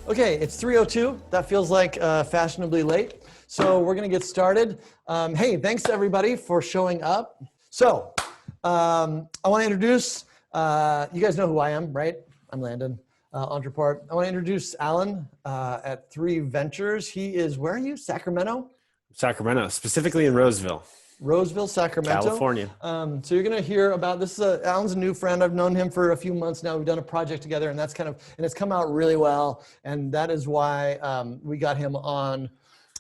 Okay, it's 3:02. That feels like fashionably late. So we're going to get started. Hey, thanks to everybody for showing up. So I want to introduce, you guys know who I am, right? I'm Landon, Ontraport. I want to introduce Alan at 3 Ventures. He is, where are you? Sacramento? Sacramento, specifically in Roseville. Roseville, Sacramento. California. So you're going to hear about, this is Alan's a new friend. I've known him for a few months now. We've done a project together, and that's and it's come out really well. And that is why we got him on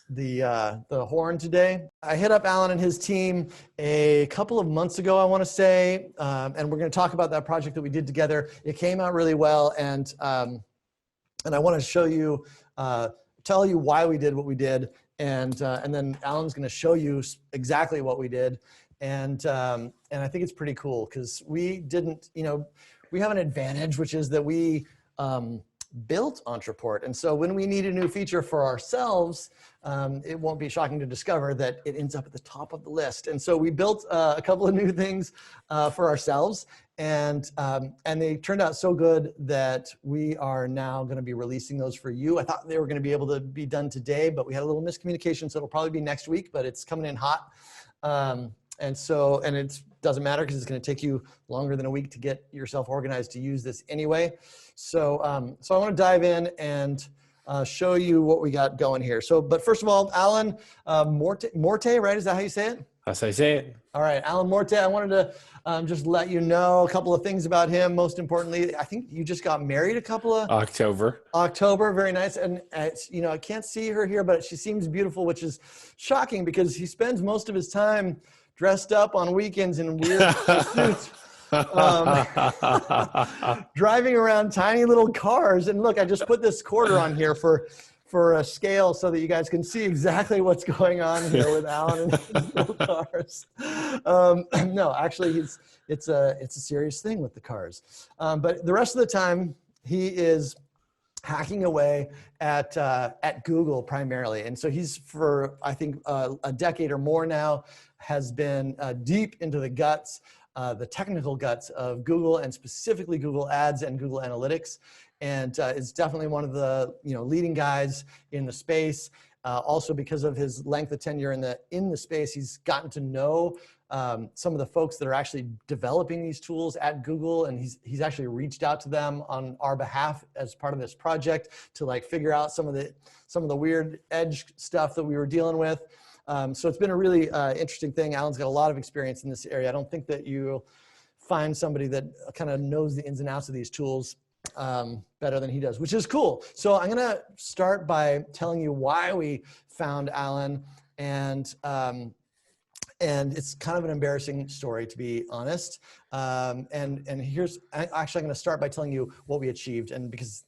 the horn today. I hit up Alan and his team a couple of months ago, I want to say, and we're going to talk about that project that we did together. It came out really well, and I want to show you, tell you why we did what we did. And then Alan's going to show you exactly what we did, and I think it's pretty cool because we didn't, we have an advantage, which is that we built Ontraport, and so when we need a new feature for ourselves, it won't be shocking to discover that it ends up at the top of the list. And so we built a couple of new things for ourselves, and they turned out so good that we are now going to be releasing those for you. I thought they were going to be able to be done today, but we had a little miscommunication, so it'll probably be next week, but it's coming in hot. And it doesn't matter because it's going to take you longer than a week to get yourself organized to use this anyway. So I want to dive in and show you what we got going here. But first of all, Alan Morte, right? Is that how you say it? That's how I say it. All right, Alan Morte, I wanted to just let you know a couple of things about him. Most importantly, I think you just got married a couple of... October, very nice. And I can't see her here, but she seems beautiful, which is shocking because he spends most of his time dressed up on weekends in weird suits. Driving around tiny little cars. And look, I just put this quarter on here for a scale so that you guys can see exactly what's going on here with Alan and his little cars. No, actually, it's a serious thing with the cars. But the rest of the time, he is hacking away at Google primarily. And so he's, for I think a decade or more now, has been deep into the guts, the technical guts of Google, and specifically Google Ads and Google Analytics. And is definitely one of the leading guys in the space. Also, because of his length of tenure in the space, he's gotten to know some of the folks that are actually developing these tools at Google, and he's actually reached out to them on our behalf as part of this project to figure out some of the weird edge stuff that we were dealing with. So it's been a really interesting thing. Alan's got a lot of experience in this area. I don't think that you'll find somebody that kind of knows the ins and outs of these tools better than he does, which is cool. So I'm going to start by telling you why we found Alan, and it's kind of an embarrassing story, to be honest. And here's, actually, I'm going to start by telling you what we achieved, and because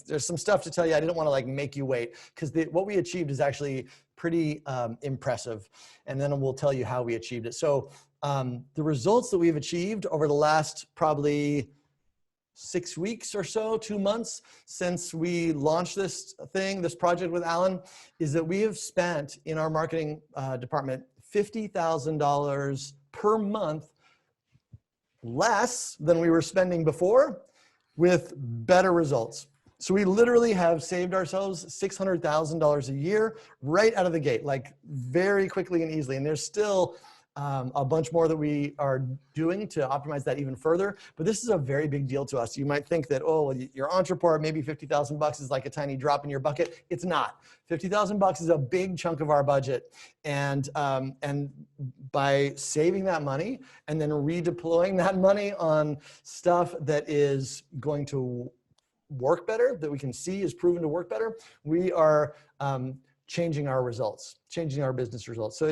there's some stuff to tell you, I didn't want to make you wait, because what we achieved is actually pretty impressive, and then we'll tell you how we achieved it. So the results that we've achieved over the last probably 6 weeks or so, 2 months since we launched this project with Alan, is that we have spent in our marketing department $50,000 per month less than we were spending before, with better results. So we literally have saved ourselves $600,000 a year right out of the gate, very quickly and easily. And there's still a bunch more that we are doing to optimize that even further. But this is a very big deal to us. You might think that, oh, well, your Ontraport, maybe $50,000 is like a tiny drop in your bucket. It's not. $50,000 is a big chunk of our budget. And by saving that money and then redeploying that money on stuff that is going to work better, that we can see is proven to work better, we are changing our results, changing our business results. So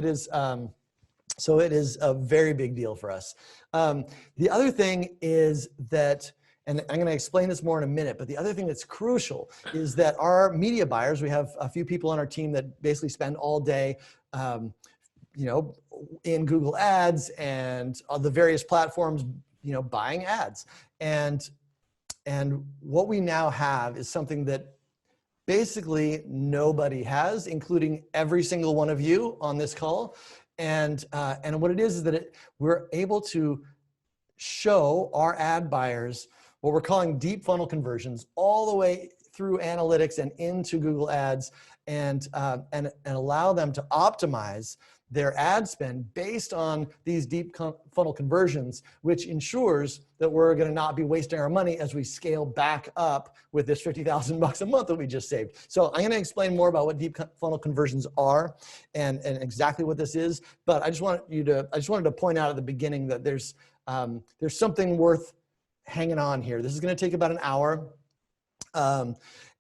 it is a very big deal for us. The other thing is that, and I'm going to explain this more in a minute, but the other thing that's crucial is that our media buyers, we have a few people on our team that basically spend all day in Google Ads and on the various platforms, buying ads. And what we now have is something that basically nobody has, including every single one of you on this call. And what it is that we're able to show our ad buyers what we're calling deep funnel conversions all the way through analytics and into Google Ads and allow them to optimize their ad spend based on these deep funnel conversions, which ensures that we're going to not be wasting our money as we scale back up with this $50,000 a month that we just saved. So I'm going to explain more about what deep funnel conversions are and exactly what this is. But I just wanted to point out at the beginning that there's something worth hanging on here. This is going to take about an hour.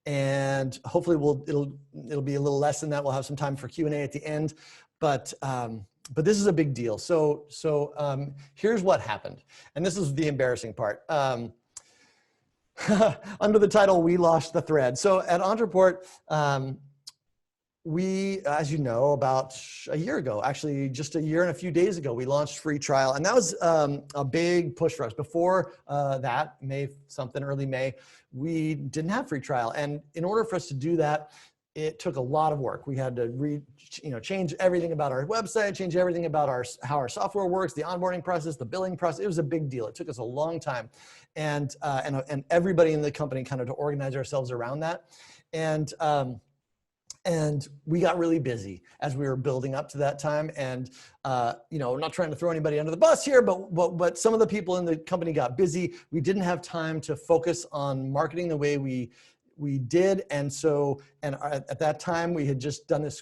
And hopefully it'll be a little less than that. We'll have some time for Q&A at the end. But this is a big deal. So here's what happened. And this is the embarrassing part. Under the title, We Lost the Thread. So at Ontraport, we, as you know, about a year ago, actually just a year and a few days ago, we launched free trial. And that was a big push for us. Before that, early May, we didn't have free trial. And in order for us to do that, it took a lot of work. We had to change everything about our website, change everything about how our software works, the onboarding process, the billing process. It was a big deal. It took us a long time. And everybody in the company kind of to organize ourselves around that. And we got really busy as we were building up to that time. And, I'm not trying to throw anybody under the bus here, but some of the people in the company got busy. We didn't have time to focus on marketing the way we did. And at that time we had just done this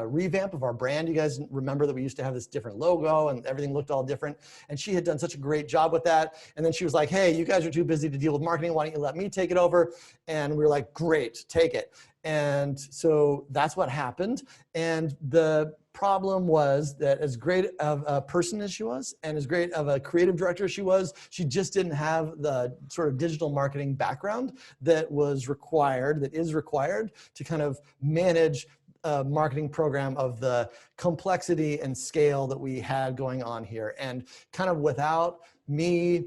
revamp of our brand. You guys remember that we used to have this different logo and everything looked all different. And she had done such a great job with that. And then she was like, hey, you guys are too busy to deal with marketing. Why don't you let me take it over? And we were like, great, take it. And so that's what happened. And the problem was that as great of a person as she was and as great of a creative director as she was, she just didn't have the sort of digital marketing background that is required to kind of manage a marketing program of the complexity and scale that we had going on here. And kind of without me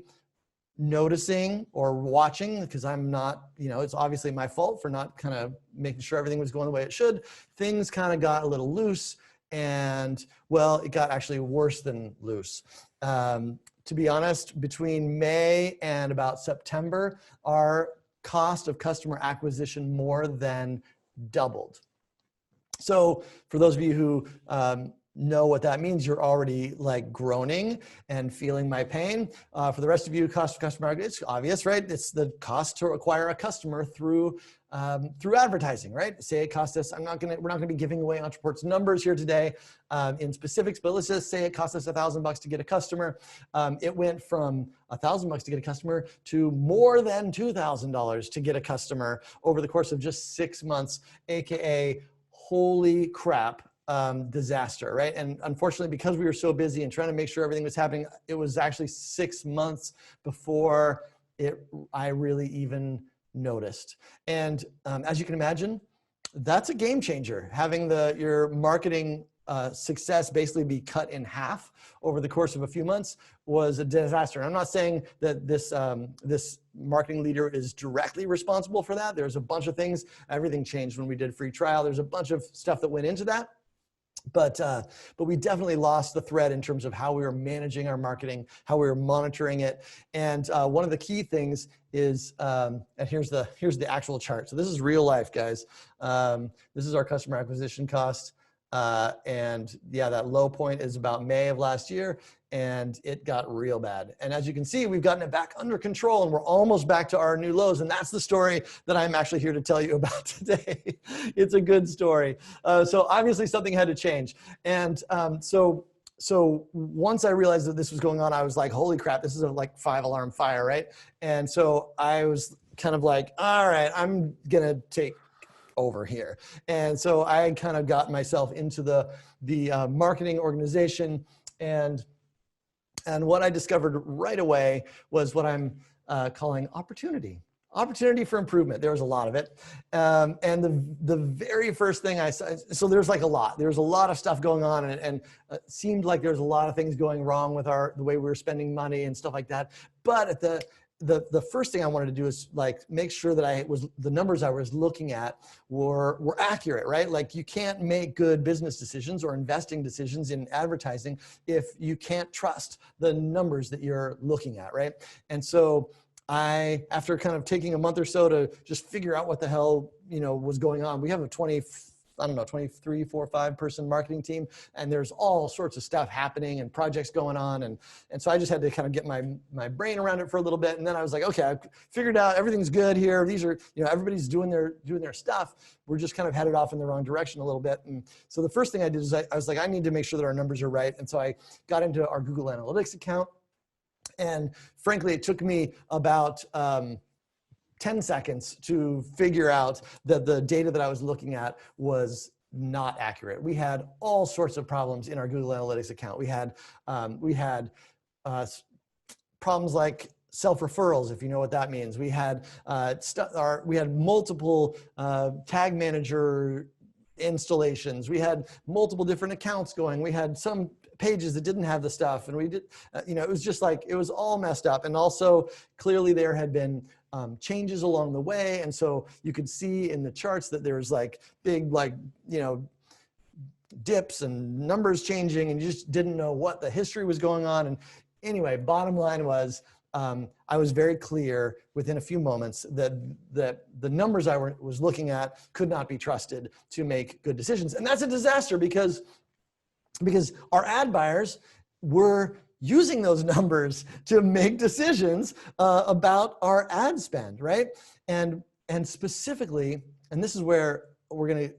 noticing or watching, because I'm not, it's obviously my fault for not kind of making sure everything was going the way it should, things kind of got a little loose. And well, it got actually worse than loose. To be honest, between May and about September, our cost of customer acquisition more than doubled. So for those of you who know what that means, you're already like groaning and feeling my pain. For the rest of you, cost of customer acquisition, it's obvious, right? It's the cost to acquire a customer through advertising, right? Say it cost us, we're not gonna be giving away Ontraport's numbers here today in specifics, but let's just say it cost us $1,000 to get a customer. It went from $1,000 to get a customer to more than $2,000 to get a customer over the course of just 6 months, AKA holy crap. Disaster, right? And unfortunately, because we were so busy and trying to make sure everything was happening, it was actually 6 months before I really even noticed. And as you can imagine, that's a game changer. Having your marketing success basically be cut in half over the course of a few months was a disaster. And I'm not saying that this marketing leader is directly responsible for that. There's a bunch of things. Everything changed when we did free trial. There's a bunch of stuff that went into that. But we definitely lost the thread in terms of how we were managing our marketing, how we were monitoring it. And one of the key things is, and here's the actual chart. So this is real life, guys. This is our customer acquisition cost. And yeah, that low point is about May of last year, and it got real bad. And as you can see, we've gotten it back under control, and we're almost back to our new lows. And that's the story that I'm actually here to tell you about today. It's a good story. So obviously something had to change. And so once I realized that this was going on, I was like, holy crap, this is a like 5-alarm fire, right? And so I was kind of like, all right, I'm gonna take over here. And so I kind of got myself into the marketing organization, and what I discovered right away was what I'm calling opportunity for improvement. There was a lot of it. And the very first thing I saw, so there's like there's a lot of stuff going on, and it seemed like there's a lot of things going wrong with the way we were spending money and stuff like that. But at the first thing I wanted to do is like make sure that the numbers I was looking at were accurate, right? Like you can't make good business decisions or investing decisions in advertising if you can't trust the numbers that you're looking at, right? And so after kind of taking a month or so to just figure out what the hell, was going on, we have a 23, 4, 5 person marketing team, and there's all sorts of stuff happening and projects going on. And so I just had to kind of get my brain around it for a little bit. And then I was like, okay, I figured out everything's good here. These are, everybody's doing their stuff. We're just kind of headed off in the wrong direction a little bit. And so the first thing I did is I was like, I need to make sure that our numbers are right. And so I got into our Google Analytics account. And frankly, it took me about 10 seconds to figure out that the data that I was looking at was not accurate. We had all sorts of problems in our Google Analytics account. We had problems like self-referrals, if you know what that means. We had multiple tag manager installations. We had multiple different accounts going. We had some pages that didn't have the stuff, and we did, it was just like, it was all messed up. And also clearly there had been changes along the way. And so you could see in the charts that there was like big, dips and numbers changing, and you just didn't know what the history was going on. And anyway, bottom line was, I was very clear within a few moments that the numbers I was looking at could not be trusted to make good decisions. And that's a disaster because our ad buyers were using those numbers to make decisions about our ad spend, right? And specifically, and this is where we're gonna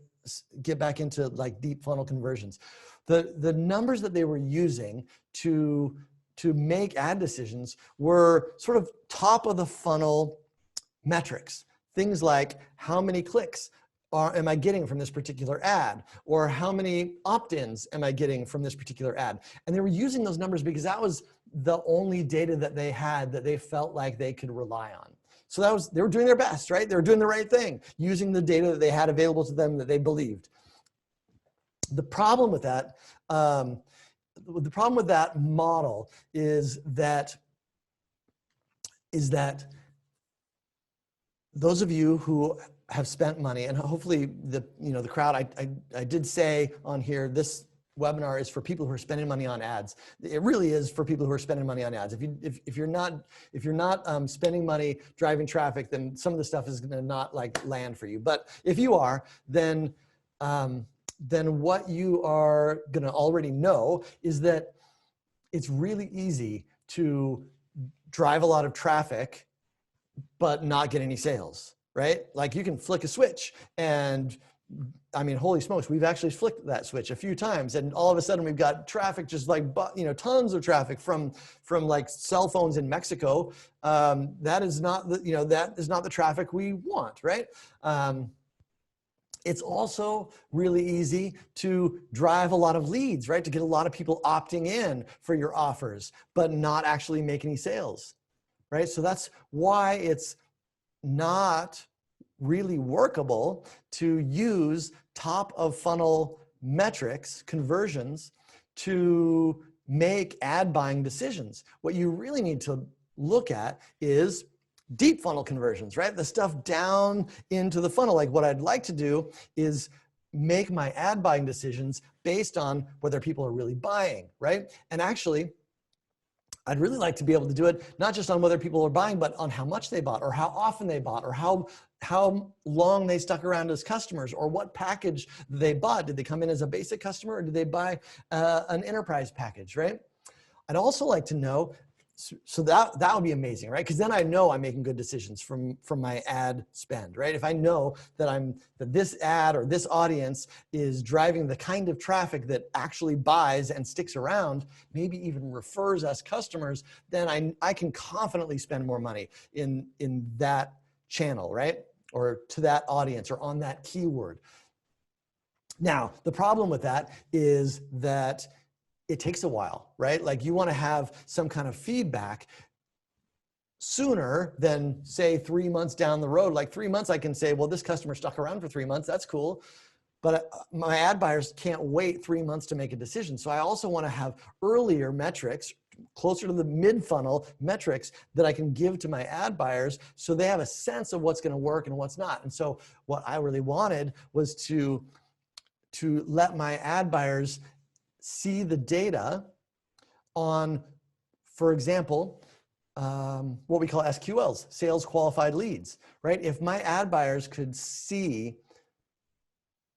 get back into like deep funnel conversions. The numbers that they were using to make ad decisions were sort of top of the funnel metrics. Things like how many clicks am I getting from this particular ad? Or how many opt-ins am I getting from this particular ad? And they were using those numbers because that was the only data that they had that they felt like they could rely on. So they were doing their best, right? They were doing the right thing, using the data that they had available to them that they believed. The problem with that, model is that those of you who have spent money, and hopefully the crowd, I did say on here, this webinar is for people who are spending money on ads. It really is for people who are spending money on ads. If you're not spending money driving traffic, then some of the stuff is going to not like land for you. But if you are, then what you are going to already know is that it's really easy to drive a lot of traffic but not get any sales, right? Like you can flick a switch, and I mean, holy smokes, we've actually flicked that switch a few times, and all of a sudden we've got traffic, just like, tons of traffic from like cell phones in Mexico. That is not the traffic we want, right? It's also really easy to drive a lot of leads, right? To get a lot of people opting in for your offers, but not actually make any sales, right? So that's why it's not really workable to use top of funnel metrics, conversions, to make ad buying decisions. What you really need to look at is deep funnel conversions, right? The stuff down into the funnel. Like what I'd like to do is make my ad buying decisions based on whether people are really buying, right? And actually, I'd really like to be able to do it not just on whether people are buying, but on how much they bought, or how often they bought, or how long they stuck around as customers, or what package they bought. Did they come in as a basic customer, or did they buy an enterprise package, right? I'd also like to know, so that would be amazing, right? Because then I know I'm making good decisions from my ad spend, right? If I know that this ad or this audience is driving the kind of traffic that actually buys and sticks around, maybe even refers us customers, then I can confidently spend more money in that channel, right? Or to that audience, or on that keyword. Now, the problem with that is that it takes a while, right? Like you want to have some kind of feedback sooner than say 3 months down the road. Like 3 months, I can say, well, this customer stuck around for 3 months. That's cool. But my ad buyers can't wait 3 months to make a decision. So I also want to have earlier metrics, closer to the mid-funnel metrics, that I can give to my ad buyers so they have a sense of what's going to work and what's not. And so what I really wanted was to let my ad buyers see the data on, for example, what we call SQLs, sales qualified leads, right? If my ad buyers could see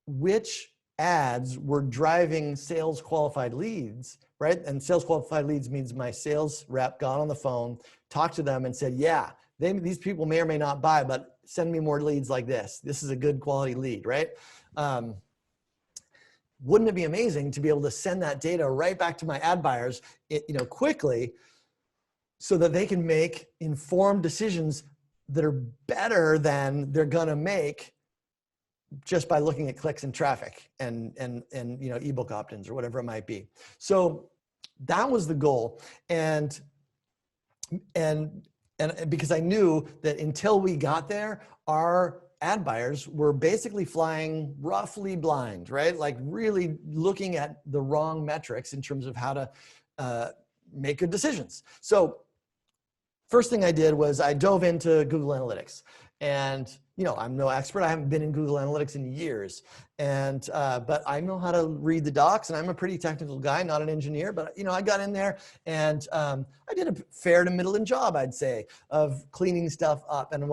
which ads were driving sales qualified leads, right? And sales qualified leads means my sales rep got on the phone, talked to them and said, yeah, these people may or may not buy, but send me more leads like this. This is a good quality lead, right? Wouldn't it be amazing to be able to send that data right back to my ad buyers, quickly, so that they can make informed decisions that are better than they're gonna make just by looking at clicks and traffic and ebook opt-ins or whatever it might be. So that was the goal, and because I knew that until we got there, our ad buyers were basically flying roughly blind, right? Like really looking at the wrong metrics in terms of how to make good decisions. So first thing I did was I dove into Google Analytics, and I'm no expert. I haven't been in Google Analytics in years, and but I know how to read the docs, and I'm a pretty technical guy, not an engineer. But I got in there, and I did a fair to middling job, I'd say, of cleaning stuff up. And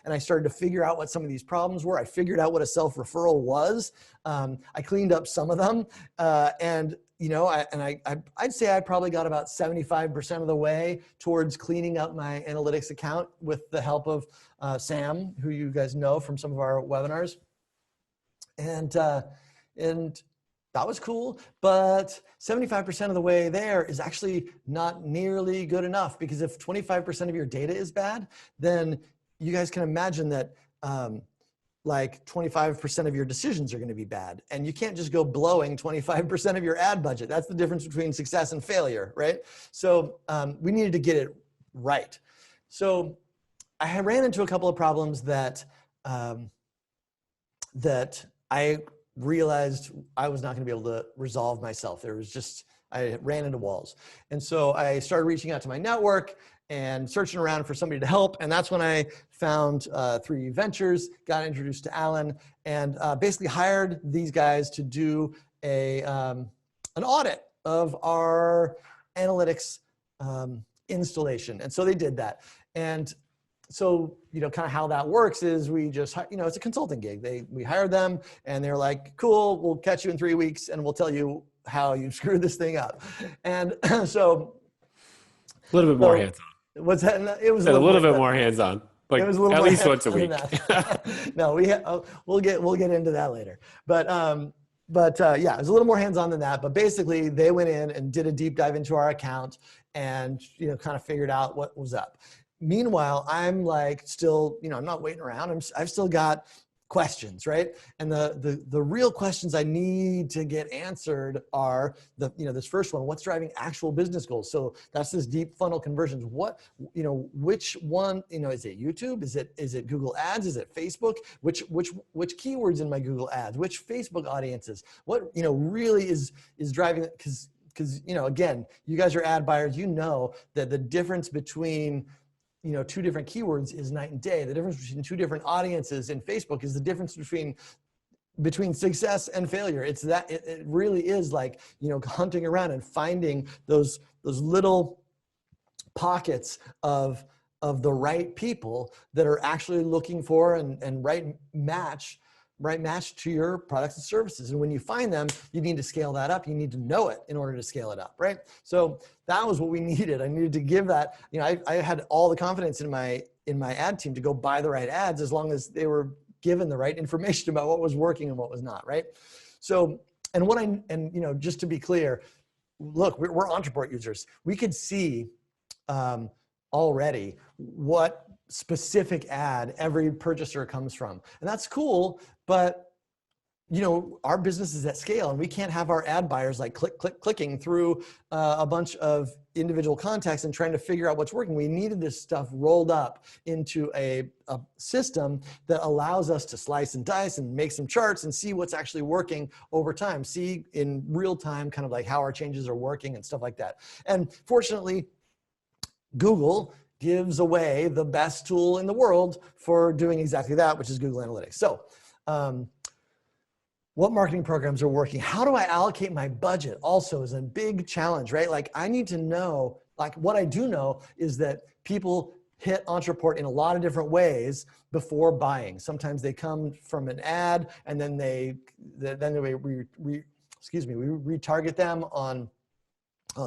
I started to figure out what some of these problems were. I figured out what a self-referral was. I cleaned up some of them, and I'd say I probably got about 75% of the way towards cleaning up my analytics account with the help of Sam, who you guys know from some of our webinars. And that was cool, but 75% of the way there is actually not nearly good enough, because if 25% of your data is bad, then you guys can imagine that like 25% of your decisions are going to be bad, and you can't just go blowing 25% of your ad budget. That's the difference between success and failure, right? So we needed to get it right. So I ran into a couple of problems that that I realized I was not going to be able to resolve myself. I ran into walls. And so I started reaching out to my network and searching around for somebody to help. And that's when I found 3 Ventures, got introduced to Alan, and basically hired these guys to do an audit of our analytics installation. And so they did that. And so, kind of how that works is we just, it's a consulting gig. We hired them, and they're like, cool, we'll catch you in 3 weeks and we'll tell you how you screwed this thing up. And so a little bit more hands-on. What's that? It was a little bit more hands-on, like it was a little at more least once a week. No, we'll get into that later. But yeah, it was a little more hands-on than that. But basically, they went in and did a deep dive into our account, and kind of figured out what was up. Meanwhile, I'm like still, I'm not waiting around. I've still got questions, right? And the real questions I need to get answered are this first one: what's driving actual business goals? So that's this deep funnel conversions. What, which one, is it YouTube? Is it Google Ads? Is it Facebook? Which keywords in my Google Ads? Which Facebook audiences? What, really is driving it? Because again, you guys are ad buyers. That the difference between 2 different keywords is night and day. The difference between 2 different audiences in Facebook is the difference between success and failure. It's that it really is like, hunting around and finding those little pockets of the right people that are actually looking for and right match to your products and services. And when you find them, you need to scale that up. You need to know it in order to scale it up, right? So that was what we needed. I needed to give that, I had all the confidence in my ad team to go buy the right ads, as long as they were given the right information about what was working and what was not, right? So, just to be clear, look, we're Ontraport users. We could see already what specific ad every purchaser comes from. And that's cool, but our business is at scale, and we can't have our ad buyers like clicking through a bunch of individual contacts and trying to figure out what's working. We needed this stuff rolled up into a system that allows us to slice and dice and make some charts and see what's actually working over time, see in real time kind of like how our changes are working and stuff like that. And fortunately, Google gives away the best tool in the world for doing exactly that, which is Google Analytics. So what marketing programs are working? How do I allocate my budget also is a big challenge, right? Like I need to know, like what I do know is that people hit Ontraport in a lot of different ways before buying. Sometimes they come from an ad, and then we retarget them on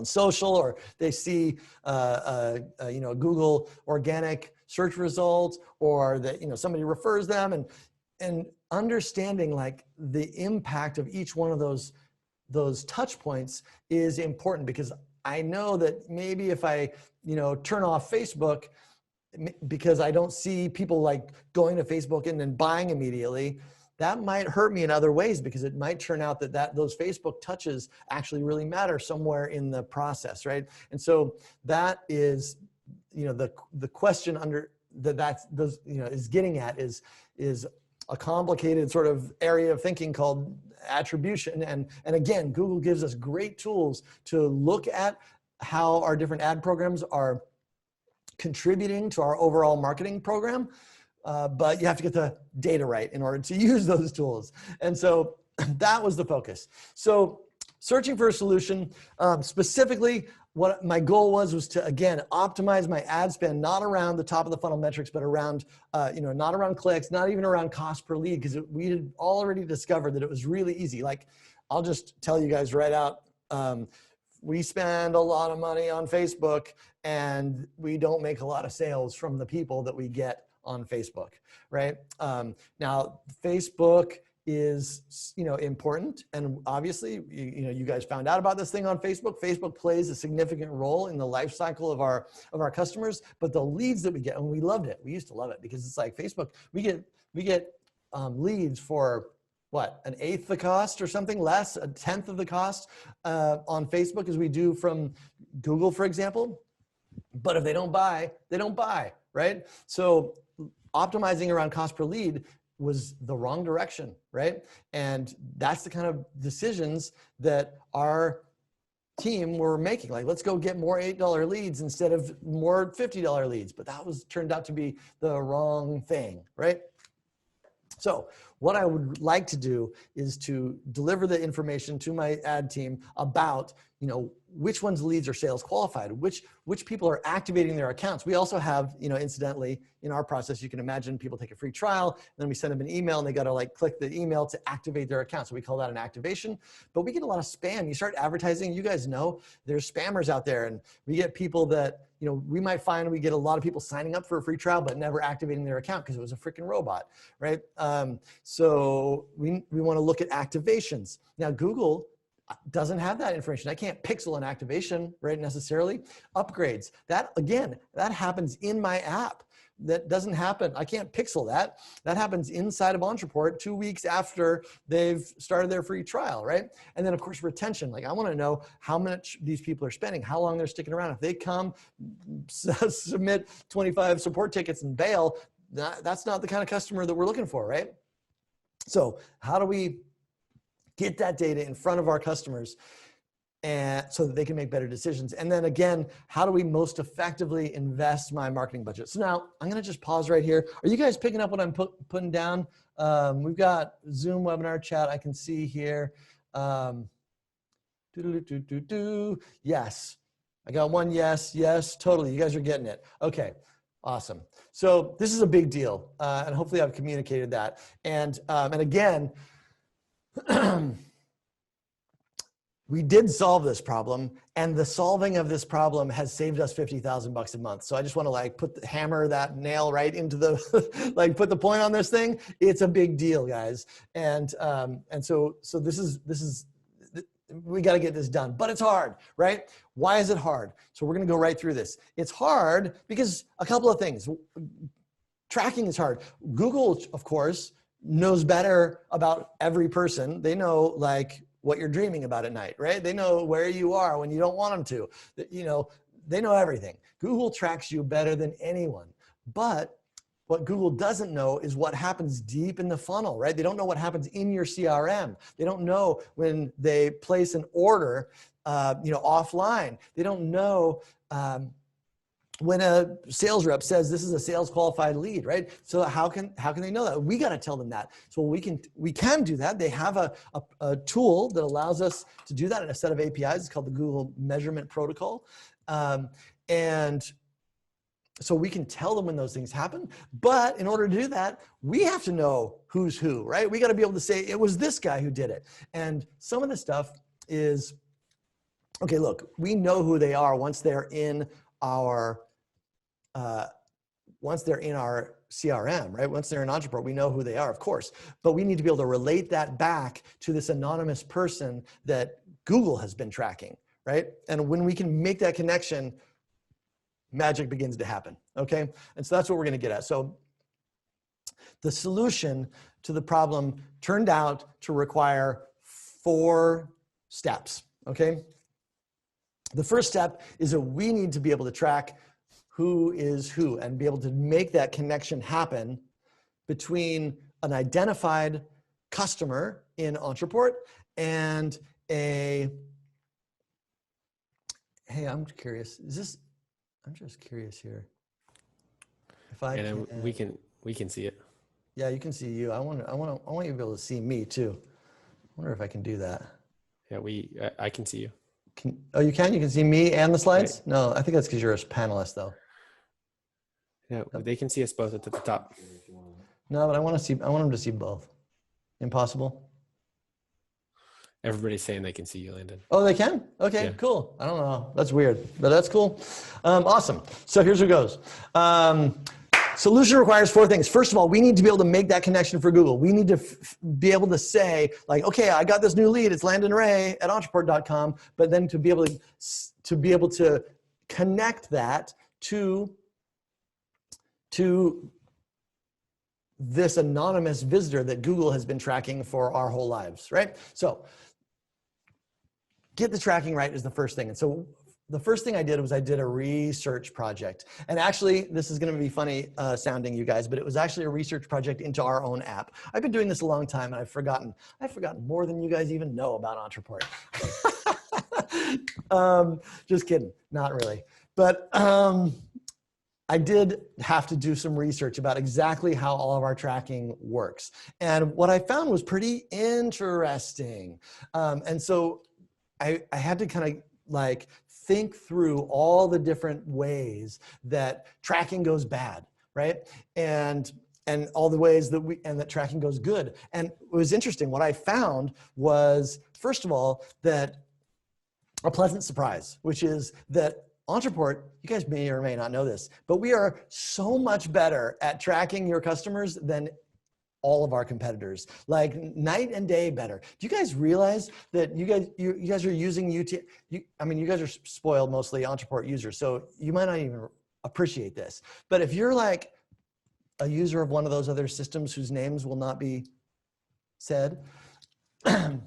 social, or they see Google organic search results, or that somebody refers them, and understanding like the impact of each one of those touch points is important, because I know that maybe if I turn off Facebook because I don't see people like going to Facebook and then buying immediately, that might hurt me in other ways, because it might turn out that those Facebook touches actually really matter somewhere in the process, right? And so that is, the question under is getting at is a complicated sort of area of thinking called attribution. And again, Google gives us great tools to look at how our different ad programs are contributing to our overall marketing program. But you have to get the data right in order to use those tools. And so that was the focus. So searching for a solution, specifically what my goal was to, again, optimize my ad spend, not around the top of the funnel metrics, but around, not around clicks, not even around cost per lead, because we had already discovered that it was really easy. Like, I'll just tell you guys right out, we spend a lot of money on Facebook, and we don't make a lot of sales from the people that we get on Facebook, right? Now, Facebook is, important, and obviously, you guys found out about this thing on Facebook. Facebook plays a significant role in the life cycle of our customers. But the leads that we get, and we loved it. We used to love it, because it's like Facebook. We get leads for what, 1/8 the cost or something, less, 1/10 of the cost on Facebook as we do from Google, for example. But if they don't buy, they don't buy, right? So optimizing around cost per lead was the wrong direction, right? And that's the kind of decisions that our team were making. Like, let's go get more $8 leads instead of more $50 leads. But that turned out to be the wrong thing, right? So what I would like to do is to deliver the information to my ad team about, which ones leads are sales qualified, which people are activating their accounts. We also have, incidentally, in our process, you can imagine people take a free trial, and then we send them an email, and they got to like click the email to activate their account. So we call that an activation. But we get a lot of spam. You start advertising, you guys know there's spammers out there, and we get people that, we might find we get a lot of people signing up for a free trial, but never activating their account because it was a freaking robot, right? So we want to look at activations. Now, Google doesn't have that information. I can't pixel an activation, right, necessarily. Upgrades, that happens in my app. That doesn't happen. I can't pixel that. That happens inside of Ontraport 2 weeks after they've started their free trial, right? And then, of course, retention. Like, I want to know how much these people are spending, how long they're sticking around. If they come, submit 25 support tickets and bail, that's not the kind of customer that we're looking for, right? So how do we get that data in front of our customers, and so that they can make better decisions? And then again, how do we most effectively invest my marketing budget? So now I'm going to just pause right here. Are you guys picking up what I'm putting down? We've got Zoom webinar chat I can see here. Yes, I got one yes, totally. You guys are getting it. Okay, awesome. So this is a big deal, and hopefully I've communicated that. And again, we did solve this problem, and the solving of this problem has saved us $50,000 a month. So I just want to like hammer that nail right into the, like put the point on this thing. It's a big deal, guys. And so this is, we got to get this done, but it's hard, right? Why is it hard? So we're going to go right through this. It's hard because a couple of things. Tracking is hard. Google, of course, knows better about every person. They know like what you're dreaming about at night, right? They know where you are when you don't want them to. They know everything. Google tracks you better than anyone. But what Google doesn't know is what happens deep in the funnel, right? They don't know what happens in your CRM. They don't know when they place an order, offline. They don't know when a sales rep says this is a sales qualified lead, right? So how can they know that? We got to tell them that. So we can do that. They have a tool that allows us to do that in a set of APIs. It's called the Google Measurement Protocol. And so we can tell them when those things happen. But in order to do that, we have to know who's who, right? We got to be able to say, it was this guy who did it. And some of the stuff is, okay, look, we know who they are once they're in our CRM, right? Once they're in Ontraport, we know who they are, of course. But we need to be able to relate that back to this anonymous person that Google has been tracking, right? And when we can make that connection, magic begins to happen, okay? And so that's what we're gonna get at. So the solution to the problem turned out to require 4 steps, okay? The first step is that we need to be able to track who is who and be able to make that connection happen between an identified customer in Ontraport and a, hey, I'm curious, I'm just curious here. If I and we can see it. Yeah, you can see you. I want you to be able to see me too. I wonder if I can do that. Yeah, I can see you. Oh, you can? You can see me and the slides? Right. No, I think that's because you're a panelist though. Yeah, they can see us both at the top. No, but I want them to see both. Impossible? Everybody's saying they can see you, Landon. Oh, they can? Okay, Yeah. Cool. I don't know. That's weird, but that's cool. Awesome. So here's what goes. Solution requires 4 things. First of all, we need to be able to make that connection for Google. We need to be able to say, like, okay, I got this new lead. It's Landon Ray at Ontraport.com. But then to be able to connect that to this anonymous visitor that Google has been tracking for our whole lives, right? So get the tracking right is the first thing. And so the first thing I did was I did a research project. And actually, this is going to be funny sounding, you guys, but it was actually a research project into our own app. I've been doing this a long time, and I've forgotten more than you guys even know about Ontraport. Just kidding, not really. But I did have to do some research about exactly how all of our tracking works. And what I found was pretty interesting. And so I had to kind of like think through all the different ways that tracking goes bad, right? And all the ways that tracking goes good. And it was interesting. What I found was, first of all, that a pleasant surprise, which is that Ontraport, you guys may or may not know this, but we are so much better at tracking your customers than all of our competitors, like night and day better. Do you guys realize that you guys are using I mean, you guys are spoiled, mostly Ontraport users, so you might not even appreciate this. But if you're like a user of one of those other systems whose names will not be said, that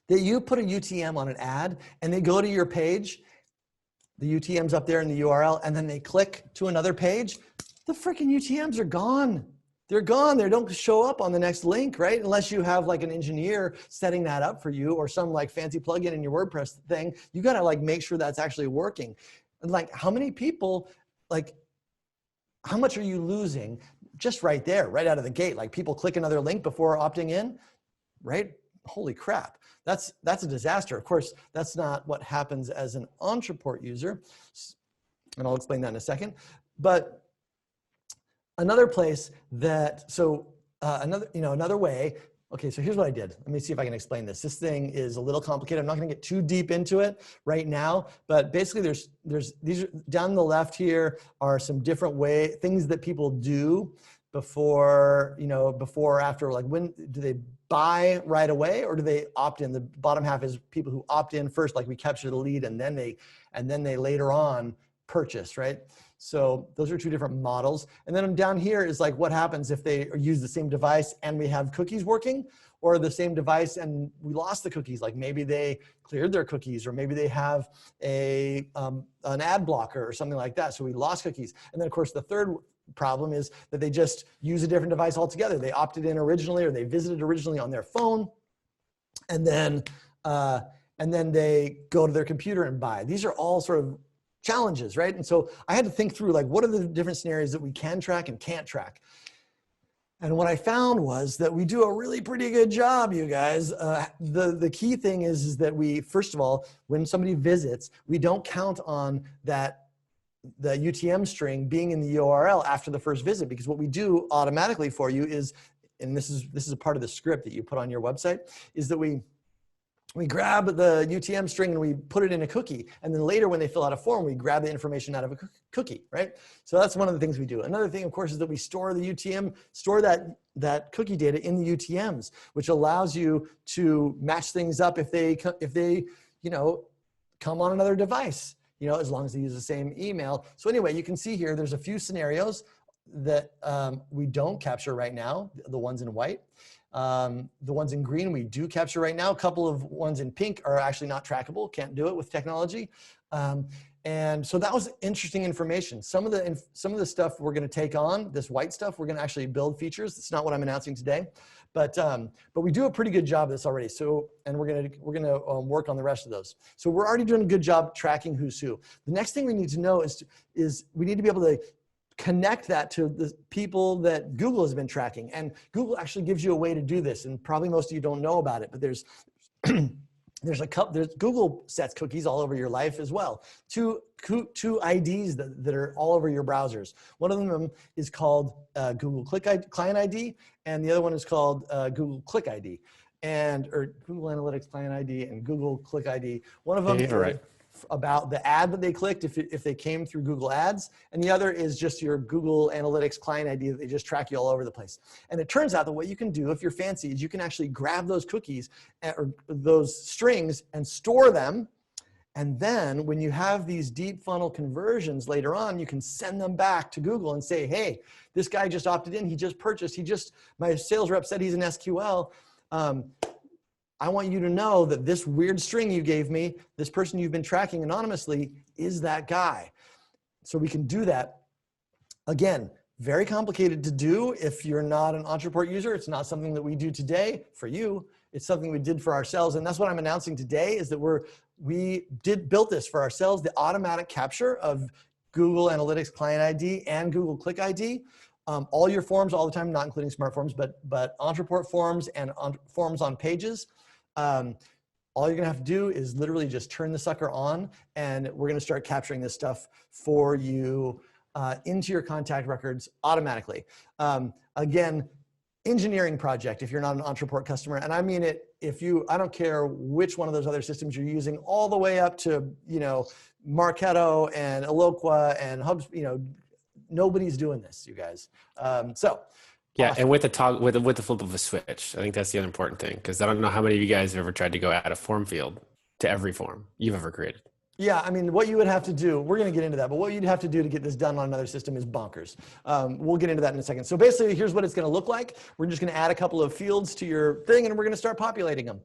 you put a UTM on an ad and they go to your page, the UTM's up there in the URL, and then they click to another page, the freaking UTMs are gone. They're gone. They don't show up on the next link, right? Unless you have like an engineer setting that up for you or some like fancy plugin in your WordPress thing. You got to like make sure that's actually working. And like how many people, like how much are you losing just right there, right out of the gate? Like people click another link before opting in, right? Holy crap. That's a disaster. Of course, that's not what happens as an Ontraport user. And I'll explain that in a second. But another place that, another way, okay, so here's what I did. Let me see if I can explain this. This thing is a little complicated. I'm not gonna get too deep into it right now, but basically these are, down the left here are some different things that people do before or after, like when do they buy right away or do they opt in? The bottom half is people who opt in first, like we capture the lead and then they later on purchase, right? So those are 2 different models. And then down here is like what happens if they use the same device and we have cookies working, or the same device and we lost the cookies. Like maybe they cleared their cookies, or maybe they have an ad blocker or something like that. So we lost cookies. And then of course the third problem is that they just use a different device altogether. They opted in originally, or they visited originally on their phone, and then they go to their computer and buy. These are all sort of challenges, right? And so I had to think through like, what are the different scenarios that we can track and can't track? And what I found was that we do a really pretty good job, you guys. The key thing is that we, first of all, when somebody visits, we don't count on that the UTM string being in the URL after the first visit, because what we do automatically for you is, and this is a part of the script that you put on your website, is that we grab the UTM string and we put it in a cookie. And then later when they fill out a form, we grab the information out of a cookie, right? So that's one of the things we do. Another thing, of course, is that we store the UTM, store that cookie data in the UTMs, which allows you to match things up if they come on another device, as long as they use the same email. So anyway, you can see here, there's a few scenarios that we don't capture right now, the ones in white. The ones in green we do capture right now. A couple of ones in pink are actually not trackable, can't do it with technology. And so that was interesting information. Some of the stuff we're going to take on, this white stuff, we're going to actually build features. It's not what I'm announcing today, but we do a pretty good job of this already. So, and we're going to work on the rest of those. So we're already doing a good job tracking who's who. The next thing we need to know is we need to be able to connect that to the people that Google has been tracking. And Google actually gives you a way to do this. And probably most of you don't know about it, but there's Google sets cookies all over your life as well. Two IDs that are all over your browsers. One of them is called Google Client ID, and the other one is called Google Click ID, or Google Analytics Client ID and Google Click ID. One of them is about the ad that they clicked if they came through Google Ads, and the other is just your Google Analytics Client ID that they just track you all over the place. And it turns out that what you can do if you're fancy is you can actually grab those cookies or those strings and store them, and then when you have these deep funnel conversions later on, you can send them back to Google and say, hey, this guy just opted in, he just purchased, my sales rep said he's an SQL. I want you to know that this weird string you gave me, this person you've been tracking anonymously, is that guy. So we can do that. Again, very complicated to do if you're not an Ontraport user. It's not something that we do today for you. It's something we did for ourselves. And that's what I'm announcing today, is that we built this for ourselves, the automatic capture of Google Analytics Client ID and Google Click ID. All your forms all the time, not including smart forms, but Ontraport forms and forms on pages. All you're gonna have to do is literally just turn the sucker on, and we're gonna start capturing this stuff for you into your contact records automatically. Again, engineering project if you're not an Ontraport customer, and I mean it. I don't care which one of those other systems you're using, all the way up to Marketo and Eloqua and Hubs. Nobody's doing this, you guys. Yeah, awesome. And with the flip of a switch, I think that's the other important thing, because I don't know how many of you guys have ever tried to go add a form field to every form you've ever created. Yeah, I mean, what you would have to do, we're going to get into that, but what you'd have to do to get this done on another system is bonkers. We'll get into that in a second. So basically, here's what it's going to look like. We're just going to add a couple of fields to your thing, and we're going to start populating them.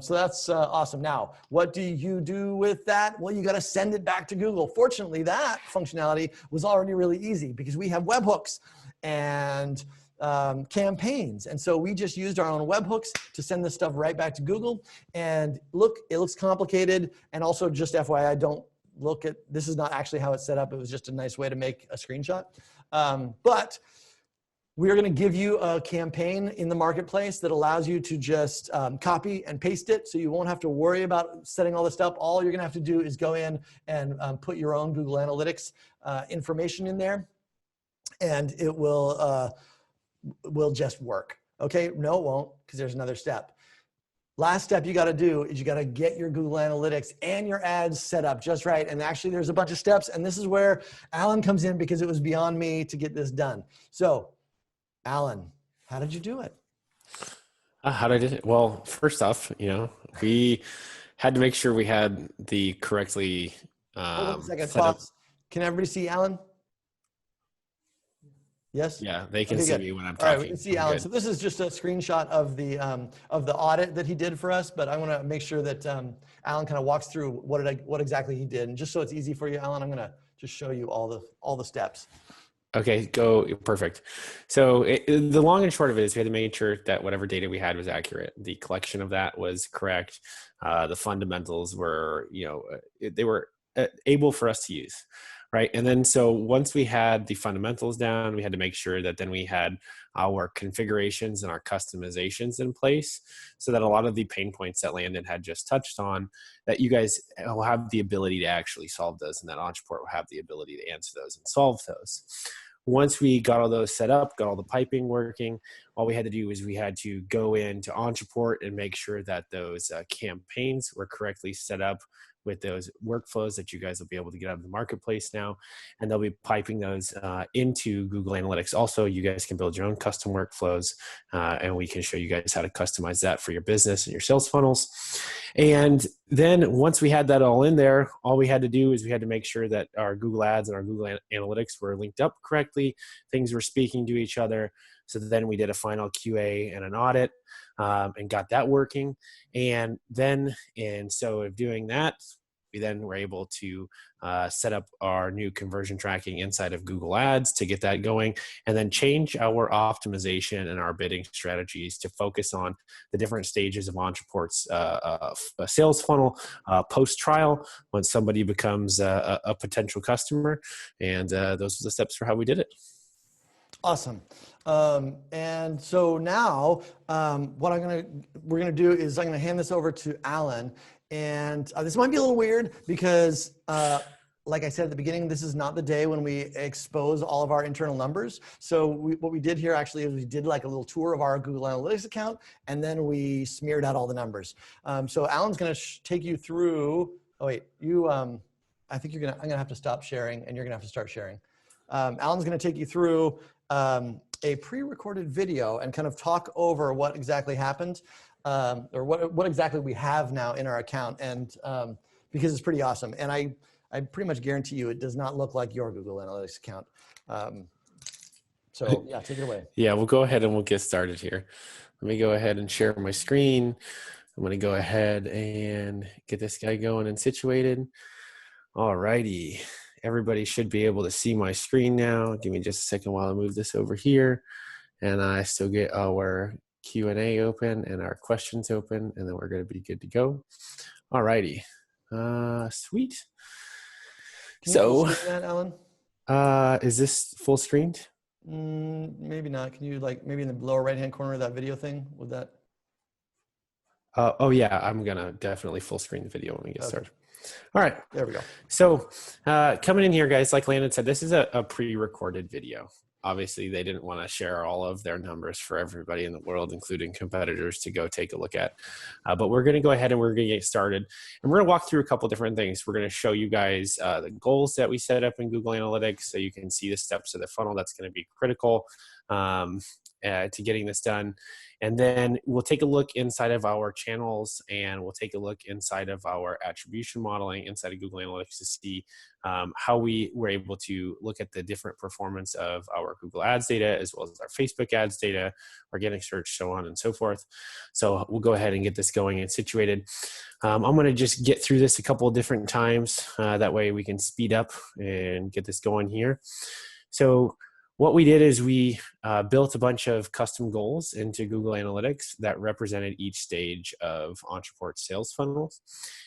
So that's awesome. Now, what do you do with that? Well, you got to send it back to Google. Fortunately, that functionality was already really easy because we have webhooks and campaigns. And so we just used our own webhooks to send this stuff right back to Google. And look, it looks complicated. And also, just FYI, don't look at, this is not actually how it's set up. It was just a nice way to make a screenshot. But we're going to give you a campaign in the marketplace that allows you to just copy and paste it. So you won't have to worry about setting all this up. All you're going to have to do is go in and put your own Google Analytics information in there, and it will just work. Okay, no, it won't, because there's another step. Last step you got to do is you got to get your Google Analytics and your ads set up just right. And actually, there's a bunch of steps, and this is where Alan comes in, because it was beyond me to get this done. So, Alan, how did you do it? How did I do it? Well, first off, we had to make sure we had the correctly Hold on a second, pause. Can everybody see Alan? Yes? Yeah, they can see me when I'm talking. All right, we can see Alan. So this is just a screenshot of the audit that he did for us, but I want to make sure that Alan kind of walks through what exactly he did. And just so it's easy for you, Alan, I'm going to just show you all the steps. Okay, perfect. So the long and short of it is we had to make sure that whatever data we had was accurate. The collection of that was correct. The fundamentals were, they were able for us to use. Right. And then so once we had the fundamentals down, we had to make sure that then we had our configurations and our customizations in place so that a lot of the pain points that Landon had just touched on, that you guys will have the ability to actually solve those, and that Ontraport will have the ability to answer those and solve those. Once we got all those set up, got all the piping working, all we had to do was we had to go into Ontraport and make sure that those campaigns were correctly set up with those workflows that you guys will be able to get out of the marketplace now. And they'll be piping those into Google Analytics. Also, you guys can build your own custom workflows, and we can show you guys how to customize that for your business and your sales funnels. And then once we had that all in there, all we had to do is we had to make sure that our Google Ads and our Google Analytics were linked up correctly. Things were speaking to each other. So then we did a final QA and an audit, and got that working. And then, and so of doing that, we then were able to set up our new conversion tracking inside of Google Ads to get that going, and then change our optimization and our bidding strategies to focus on the different stages of Ontraport's sales funnel post-trial when somebody becomes a potential customer. And those are the steps for how we did it. Awesome. And so now what we're gonna do is I'm gonna hand this over to Alan. And this might be a little weird because like I said at the beginning, this is not the day when we expose all of our internal numbers. So what we did here actually is we did like a little tour of our Google Analytics account, and then we smeared out all the numbers. So Alan's gonna take you through, oh wait, I think I'm gonna have to stop sharing and you're gonna have to start sharing. Alan's gonna take you through a pre-recorded video and kind of talk over what exactly happened, or what exactly we have now in our account, and because it's pretty awesome. And I pretty much guarantee you it does not look like your Google Analytics account. So yeah, take it away. Yeah, we'll go ahead and we'll get started here. Let me go ahead and share my screen. I'm going to go ahead and get this guy going and situated. All righty. Everybody should be able to see my screen now. Give me just a second while I move this over here. And I still get our Q&A open and our questions open, and then we're going to be good to go. All righty. Sweet. Can you full screen that, Alan? Is this full screened? Maybe not. Can you maybe in the lower right-hand corner of that video thing? Would that? Oh yeah, I'm going to definitely full screen the video when we get started. All right. There we go. So coming in here, guys, like Landon said, this is a pre-recorded video. Obviously, they didn't want to share all of their numbers for everybody in the world, including competitors, to go take a look at. But we're going to go ahead and we're going to get started. And we're going to walk through a couple different things. We're going to show you guys the goals that we set up in Google Analytics so you can see the steps of the funnel. That's going to be critical to getting this done. And then we'll take a look inside of our channels, and we'll take a look inside of our attribution modeling inside of Google Analytics to see how we were able to look at the different performance of our Google Ads data, as well as our Facebook ads data, organic search, so on and so forth. So we'll go ahead and get this going and situated. I'm going to just get through this a couple of different times. That way we can speed up and get this going here. So what we did is we built a bunch of custom goals into Google Analytics that represented each stage of Ontraport sales funnels.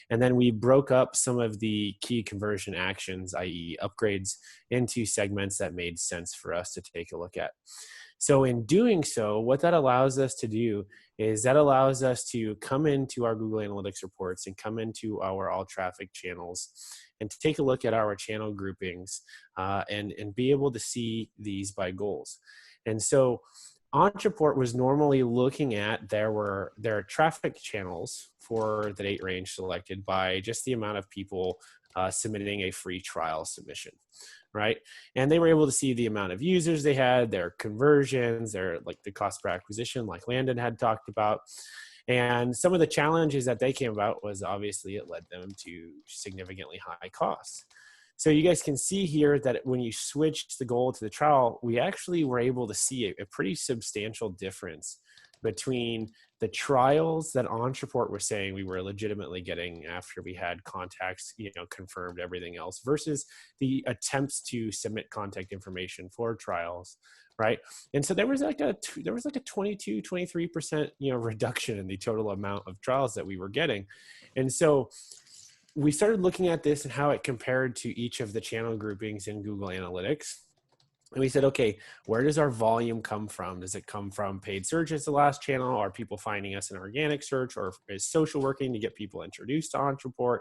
And then we broke up some of the key conversion actions, i.e. upgrades, into segments that made sense for us to take a look at. So in doing so, what that allows us to do is that allows us to come into our Google Analytics reports and come into our all traffic channels and to take a look at our channel groupings and be able to see these by goals. And so Ontraport was normally looking at their traffic channels for the date range selected by just the amount of people submitting a free trial submission, right? And they were able to see the amount of users they had, their conversions, their the cost per acquisition, like Landon had talked about. And some of the challenges that they came about was obviously it led them to significantly high costs. So you guys can see here that when you switch the goal to the trial, we actually were able to see a pretty substantial difference between the trials that Ontraport was saying we were legitimately getting after we had contacts, confirmed everything else, versus the attempts to submit contact information for trials, right? And so there was like a 22, 23%, reduction in the total amount of trials that we were getting. And so we started looking at this and how it compared to each of the channel groupings in Google Analytics. And we said, okay, where does our volume come from? Does it come from paid search as the last channel? Are people finding us in organic search, or is social working to get people introduced to Ontraport?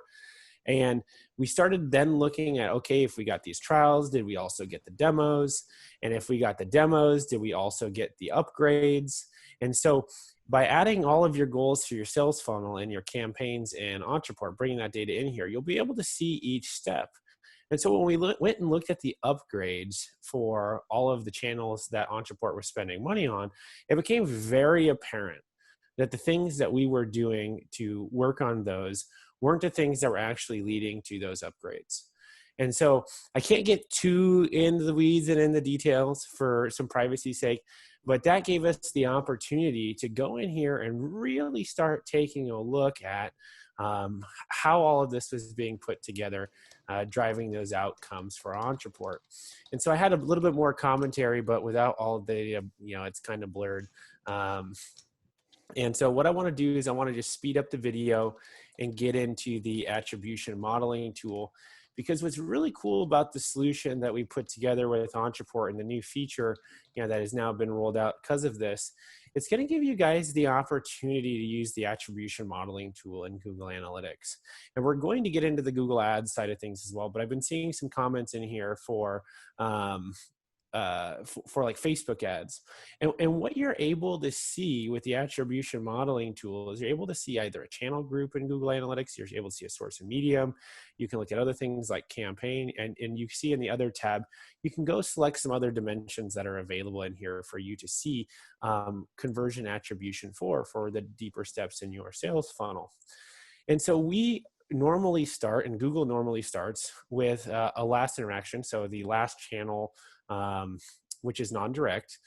And we started then looking at, okay, if we got these trials, did we also get the demos? And if we got the demos, did we also get the upgrades? And so by adding all of your goals for your sales funnel and your campaigns in Ontraport, bringing that data in here, you'll be able to see each step. And so when we went and looked at the upgrades for all of the channels that Ontraport was spending money on, it became very apparent that the things that we were doing to work on those weren't the things that were actually leading to those upgrades. And so I can't get too into the weeds and in the details for some privacy's sake, but that gave us the opportunity to go in here and really start taking a look at how all of this was being put together, driving those outcomes for Ontraport. And so I had a little bit more commentary, but without all of the, it's kind of blurred. And so what I want to do is I want to just speed up the video and get into the attribution modeling tool, because what's really cool about the solution that we put together with Ontraport and the new feature, that has now been rolled out because of this, it's going to give you guys the opportunity to use the attribution modeling tool in Google Analytics. And we're going to get into the Google Ads side of things as well, but I've been seeing some comments in here for like Facebook ads. And what you're able to see with the attribution modeling tool is you're able to see either a channel group in Google Analytics, you're able to see a source and medium, you can look at other things like campaign, and you see in the other tab, you can go select some other dimensions that are available in here for you to see conversion attribution for the deeper steps in your sales funnel. And so we normally start, and Google normally starts with a last interaction. So the last channel, which is non-direct,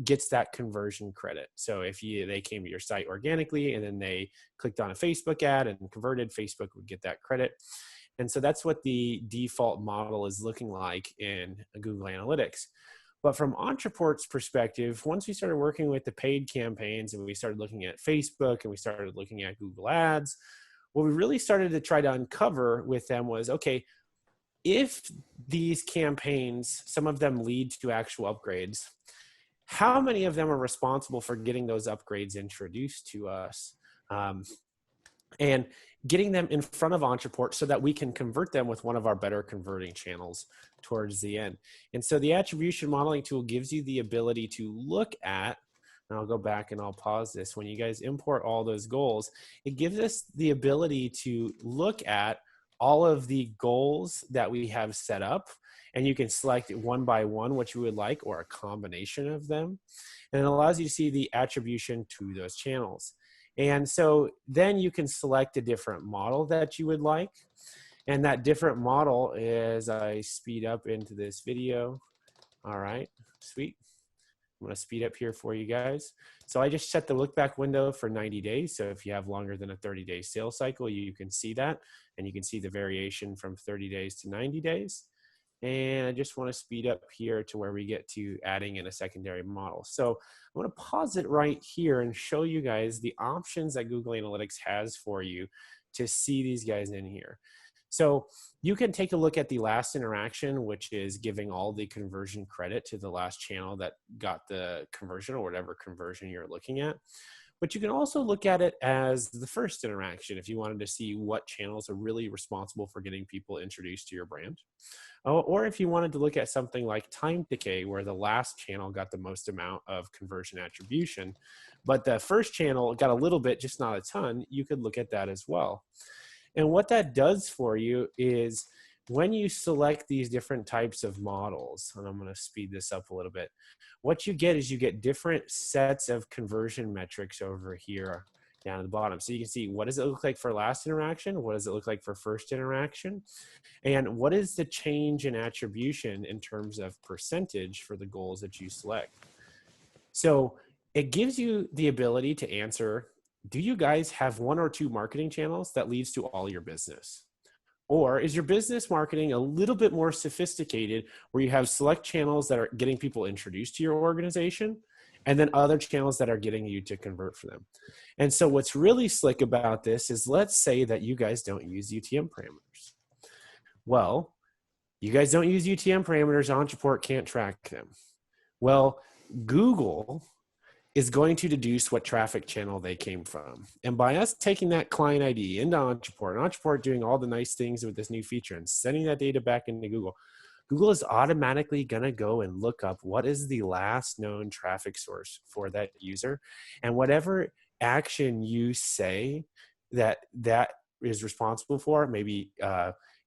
gets that conversion credit. So if they came to your site organically and then they clicked on a Facebook ad and converted, Facebook would get that credit. And so that's what the default model is looking like in Google Analytics. But from Ontraport's perspective, once we started working with the paid campaigns and we started looking at Facebook and we started looking at Google Ads, what we really started to try to uncover with them was, okay, if these campaigns, some of them lead to actual upgrades, how many of them are responsible for getting those upgrades introduced to us? And getting them in front of Ontraport so that we can convert them with one of our better converting channels towards the end. And so the attribution modeling tool gives you the ability to look at, and I'll go back and I'll pause this, when you guys import all those goals, it gives us the ability to look at all of the goals that we have set up, and you can select one by one what you would like, or a combination of them. And it allows you to see the attribution to those channels. And so then you can select a different model that you would like. And that different model is, I speed up into this video. All right, sweet. I'm gonna speed up here for you guys. So I just set the look back window for 90 days. So if you have longer than a 30-day sales cycle, you can see that. And you can see the variation from 30 days to 90 days. And I just want to speed up here to where we get to adding in a secondary model. So I'm going to pause it right here and show you guys the options that Google Analytics has for you to see these guys in here. So you can take a look at the last interaction, which is giving all the conversion credit to the last channel that got the conversion, or whatever conversion you're looking at. But you can also look at it as the first interaction if you wanted to see what channels are really responsible for getting people introduced to your brand. Or if you wanted to look at something like time decay, where the last channel got the most amount of conversion attribution, but the first channel got a little bit, just not a ton, you could look at that as well. And what that does for you is when you select these different types of models, and I'm going to speed this up a little bit, what you get is you get different sets of conversion metrics over here down at the bottom. So you can see, what does it look like for last interaction? What does it look like for first interaction? And what is the change in attribution in terms of percentage for the goals that you select? So it gives you the ability to answer, do you guys have one or two marketing channels that leads to all your business? Or is your business marketing a little bit more sophisticated, where you have select channels that are getting people introduced to your organization, and then other channels that are getting you to convert for them. And so what's really slick about this is, let's say that you guys don't use UTM parameters. Well, you guys don't use UTM parameters, Ontraport can't track them. Well, Google is going to deduce what traffic channel they came from. And by us taking that client ID into Ontraport, and Ontraport doing all the nice things with this new feature and sending that data back into Google, Google is automatically going to go and look up what is the last known traffic source for that user. And whatever action you say that is responsible for, maybe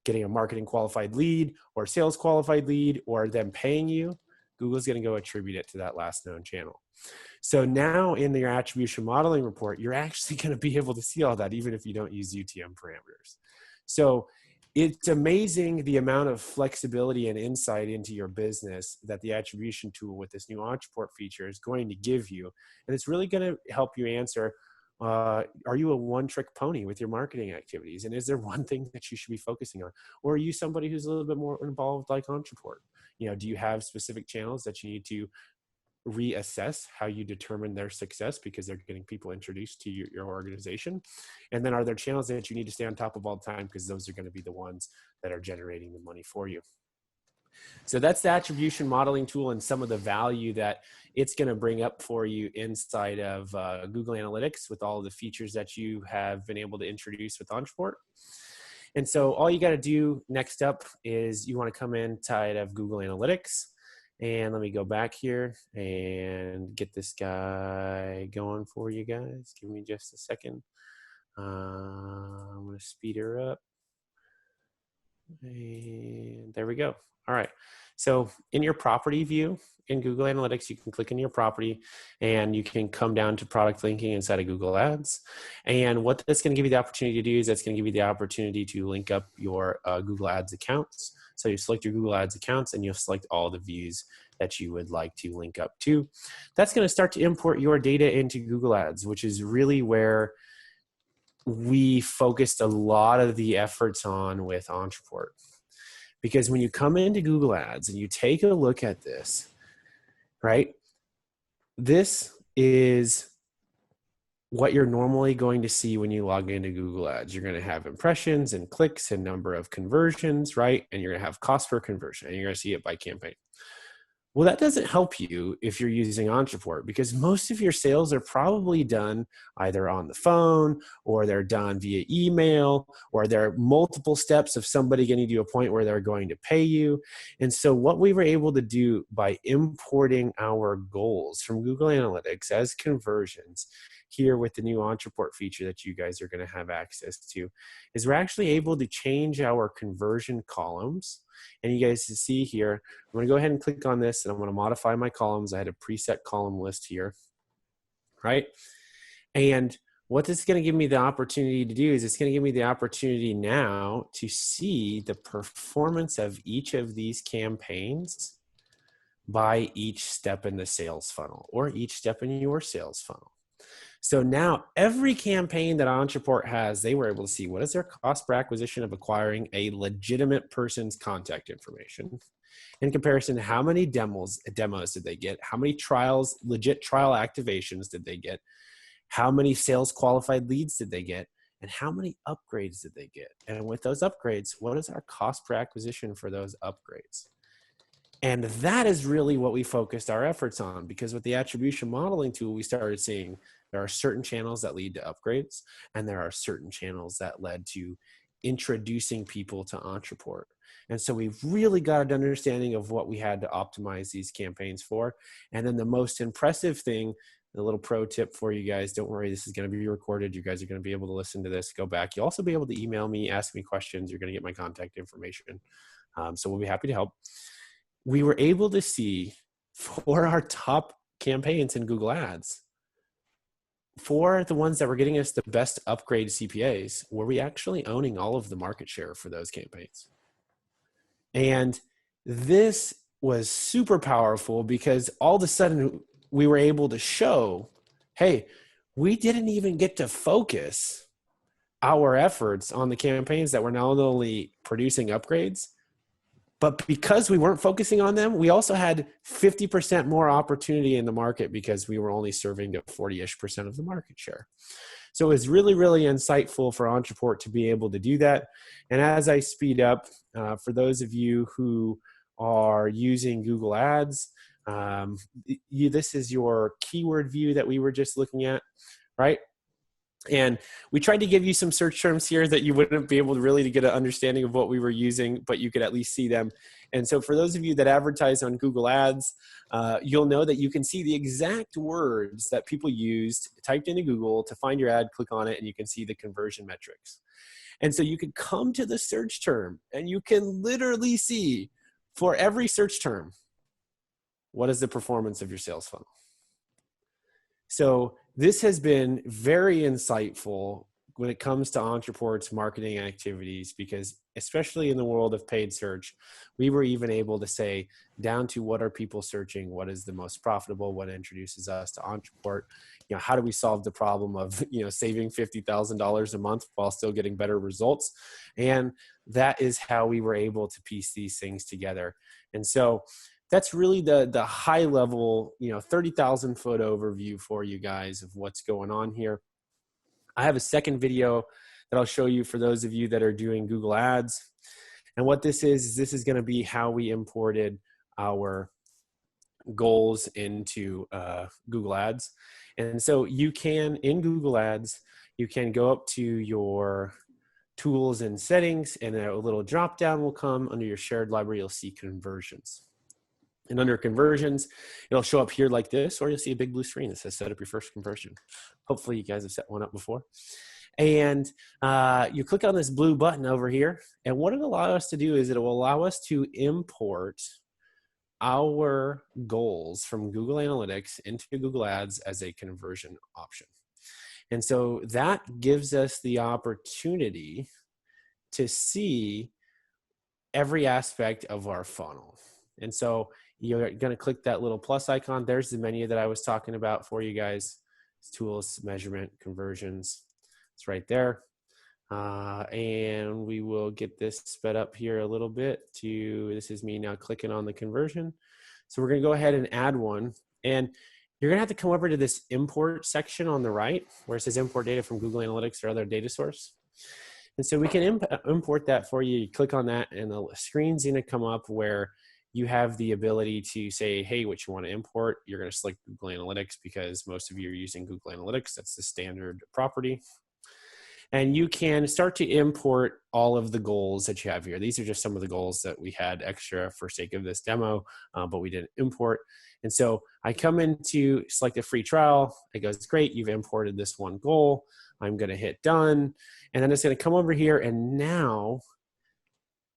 getting a marketing qualified lead or sales qualified lead or them paying you, Google's going to go attribute it to that last known channel. So now in your attribution modeling report, you're actually going to be able to see all that, even if you don't use UTM parameters. So it's amazing the amount of flexibility and insight into your business that the attribution tool with this new Ontraport feature is going to give you. And it's really going to help you answer, are you a one-trick pony with your marketing activities? And is there one thing that you should be focusing on? Or are you somebody who's a little bit more involved like Ontraport? Do you have specific channels that you need to reassess how you determine their success because they're getting people introduced to your organization? And then are there channels that you need to stay on top of all the time because those are going to be the ones that are generating the money for you? So that's the attribution modeling tool and some of the value that it's going to bring up for you inside of Google Analytics with all of the features that you have been able to introduce with Ontraport. And so all you got to do next up is you want to come inside of Google Analytics. And let me go back here and get this guy going for you guys. Give me just a second. I'm going to speed her up. And there we go. All right. So in your property view in Google Analytics, you can click in your property and you can come down to product linking inside of Google Ads. And what that's going to give you the opportunity to do is that's going to give you the opportunity to link up your Google Ads accounts. So you select your Google Ads accounts and you'll select all the views that you would like to link up to. That's going to start to import your data into Google Ads, which is really where we focused a lot of the efforts on with Ontraport. Because when you come into Google Ads and you take a look at this, right, this is what you're normally going to see when you log into Google Ads. You're going to have impressions and clicks and number of conversions, right? And you're going to have cost per conversion, and you're going to see it by campaign. Well, that doesn't help you if you're using Ontraport, because most of your sales are probably done either on the phone or they're done via email, or there are multiple steps of somebody getting to a point where they're going to pay you. And so what we were able to do by importing our goals from Google Analytics as conversions here with the new Ontraport feature that you guys are going to have access to is we're actually able to change our conversion columns. And you guys see here, I'm going to go ahead and click on this and I'm going to modify my columns. I had a preset column list here, right? And what this is going to give me the opportunity to do is it's going to give me the opportunity now to see the performance of each of these campaigns by each step in the sales funnel or each step in your sales funnel. So now every campaign that Ontraport has, they were able to see what is their cost per acquisition of acquiring a legitimate person's contact information in comparison to how many demos did they get, how many trials, legit trial activations did they get, how many sales qualified leads did they get, and how many upgrades did they get. And with those upgrades, what is our cost per acquisition for those upgrades? And that is really what we focused our efforts on, because with the attribution modeling tool, we started seeing there are certain channels that lead to upgrades, and there are certain channels that led to introducing people to Ontraport. And so we've really got an understanding of what we had to optimize these campaigns for. And then the most impressive thing, a little pro tip for you guys, don't worry, this is going to be recorded. You guys are going to be able to listen to this, go back. You'll also be able to email me, ask me questions. You're going to get my contact information. So we'll be happy to help. We were able to see for our top campaigns in Google Ads, for the ones that were getting us the best upgrade CPAs, were we actually owning all of the market share for those campaigns. And this was super powerful because all of a sudden we were able to show, hey, we didn't even get to focus our efforts on the campaigns that were not only producing upgrades, But because we weren't focusing on them, we also had 50% more opportunity in the market because we were only serving to 40-ish% of the market share. So it was really, really insightful for Ontraport to be able to do that. And as I speed up, for those of you who are using Google Ads, this is your keyword view that we were just looking at, right? And we tried to give you some search terms here that you wouldn't be able to really get an understanding of what we were using, but you could at least see them. And so for those of you that advertise on Google Ads, you'll know that you can see the exact words that people used, typed into Google to find your ad, click on it, and you can see the conversion metrics. And so you could come to the search term and you can literally see for every search term, what is the performance of your sales funnel? So this has been very insightful when it comes to Ontraport's marketing activities, because especially in the world of paid search, we were even able to say down to what are people searching, what is the most profitable, what introduces us to Ontraport, how do we solve the problem of saving $50,000 a month while still getting better results. And that is how we were able to piece these things together. And so that's really the high level, 30,000 foot overview for you guys of what's going on here. I have a second video that I'll show you for those of you that are doing Google Ads. And what this is going to be how we imported our goals into Google Ads. And so you can, in Google Ads, you can go up to your tools and settings, and a little drop down will come under your shared library. You'll see conversions. And under conversions, it'll show up here like this, or you'll see a big blue screen that says set up your first conversion. Hopefully you guys have set one up before. And you click on this blue button over here. And what it'll allow us to do is it will allow us to import our goals from Google Analytics into Google Ads as a conversion option. And so that gives us the opportunity to see every aspect of our funnel. And so you're going to click that little plus icon. There's the menu that I was talking about for you guys. It's tools, measurement, conversions. It's right there. And we will get this sped up here a little bit this is me now clicking on the conversion. So we're going to go ahead and add one. And you're going to have to come over to this import section on the right where it says import data from Google Analytics or other data source. And so we can import that for you. You click on that and the screen's going to come up where you have the ability to say, hey, what you want to import. You're going to select Google Analytics because most of you are using Google Analytics. That's the standard property. And you can start to import all of the goals that you have here. These are just some of the goals that we had extra for sake of this demo, but we didn't import. And so I come into select a free trial. It goes, great, you've imported this one goal. I'm going to hit done. And then it's going to come over here. And now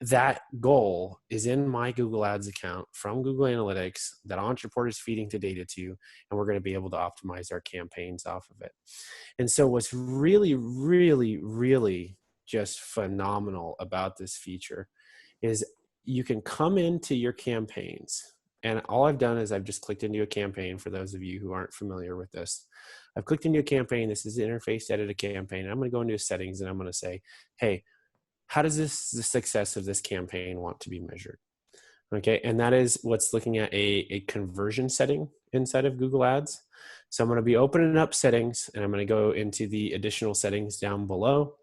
that goal is in my Google Ads account from Google Analytics that Ontraport is feeding the data to, and we're going to be able to optimize our campaigns off of it. And so what's really, really, really just phenomenal about this feature is you can come into your campaigns. And all I've done is I've just clicked into a campaign for those of you who aren't familiar with this. I've clicked into a campaign. This is the interface to edit a campaign. And I'm going to go into settings and I'm going to say, hey, how does the success of this campaign want to be measured? Okay, and that is what's looking at a conversion setting inside of Google Ads. So I'm going to be opening up settings and I'm going to go into the additional settings down below.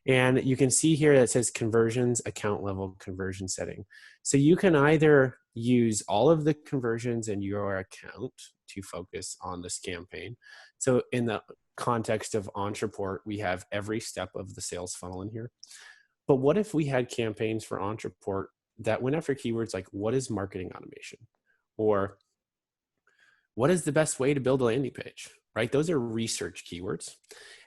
And you can see here that it says conversions, account level conversion setting. So you can either use all of the conversions in your account to focus on this campaign. So in the context of Ontraport, we have every step of the sales funnel in here. But what if we had campaigns for Ontraport that went after keywords like what is marketing automation? Or what is the best way to build a landing page, right? Those are research keywords.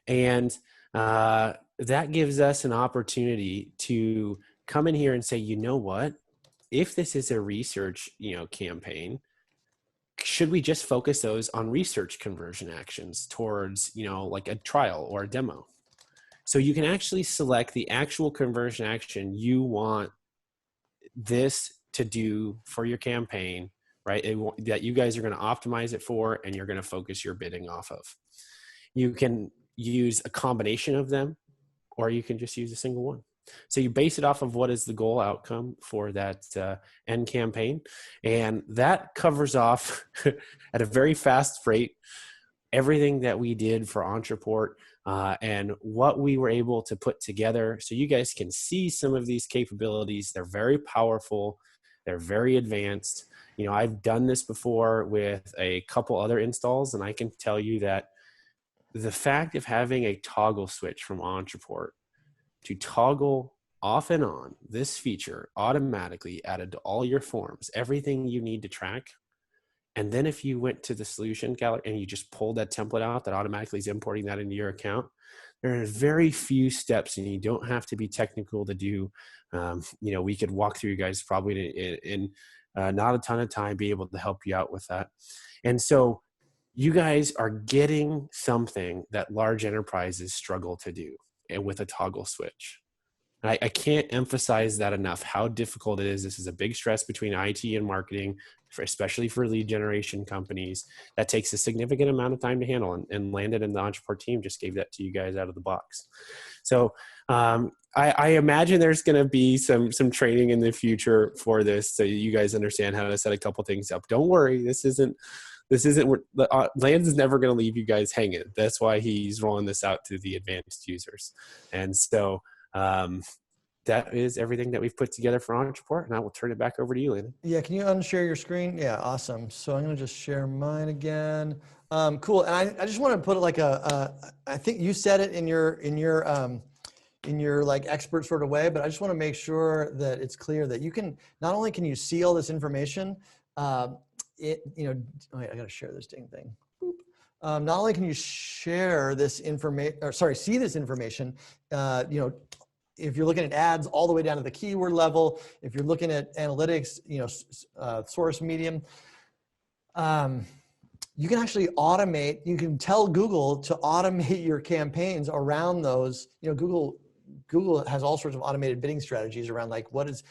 And that gives us an opportunity to come in here and say, you know what? If this is a research, campaign, should we just focus those on research conversion actions towards, like a trial or a demo? So you can actually select the actual conversion action you want this to do for your campaign, right? That you guys are going to optimize it for, and you're going to focus your bidding off of. You can use a combination of them, or you can just use a single one. So you base it off of what is the goal outcome for that end campaign. And that covers off at a very fast rate everything that we did for Ontraport and what we were able to put together. So you guys can see some of these capabilities. They're very powerful. They're very advanced. I've done this before with a couple other installs, and I can tell you that the fact of having a toggle switch from Ontraport to toggle off and on this feature automatically added to all your forms, everything you need to track. And then if you went to the solution gallery and you just pulled that template out that automatically is importing that into your account, there are very few steps, and you don't have to be technical to do. We could walk through you guys probably in not a ton of time, be able to help you out with that. And so you guys are getting something that large enterprises struggle to do, and with a toggle switch. I can't emphasize that enough, how difficult it is. This is a big stress between IT and marketing, especially for lead generation companies. That takes a significant amount of time to handle. And Landon and the Ontraport team just gave that to you guys out of the box. So I imagine there's going to be some training in the future for this, so you guys understand how to set a couple things up. Don't worry, this isn't Landon's never going to leave you guys hanging. That's why he's rolling this out to the advanced users. And so that is everything that we've put together for Ontraport, and I will turn it back over to you, Landon. Yeah, can you unshare your screen? Yeah, awesome. So I'm going to just share mine again. Cool. And I just want to put it like I think you said it in your like expert sort of way, but I just want to make sure that it's clear that you can, not only can you see all this information, I got to share this dang thing. Not only can you share this information, see this information, if you're looking at ads all the way down to the keyword level, if you're looking at analytics, source medium, you can actually automate, you can tell Google to automate your campaigns around those. Google has all sorts of automated bidding strategies around like what is,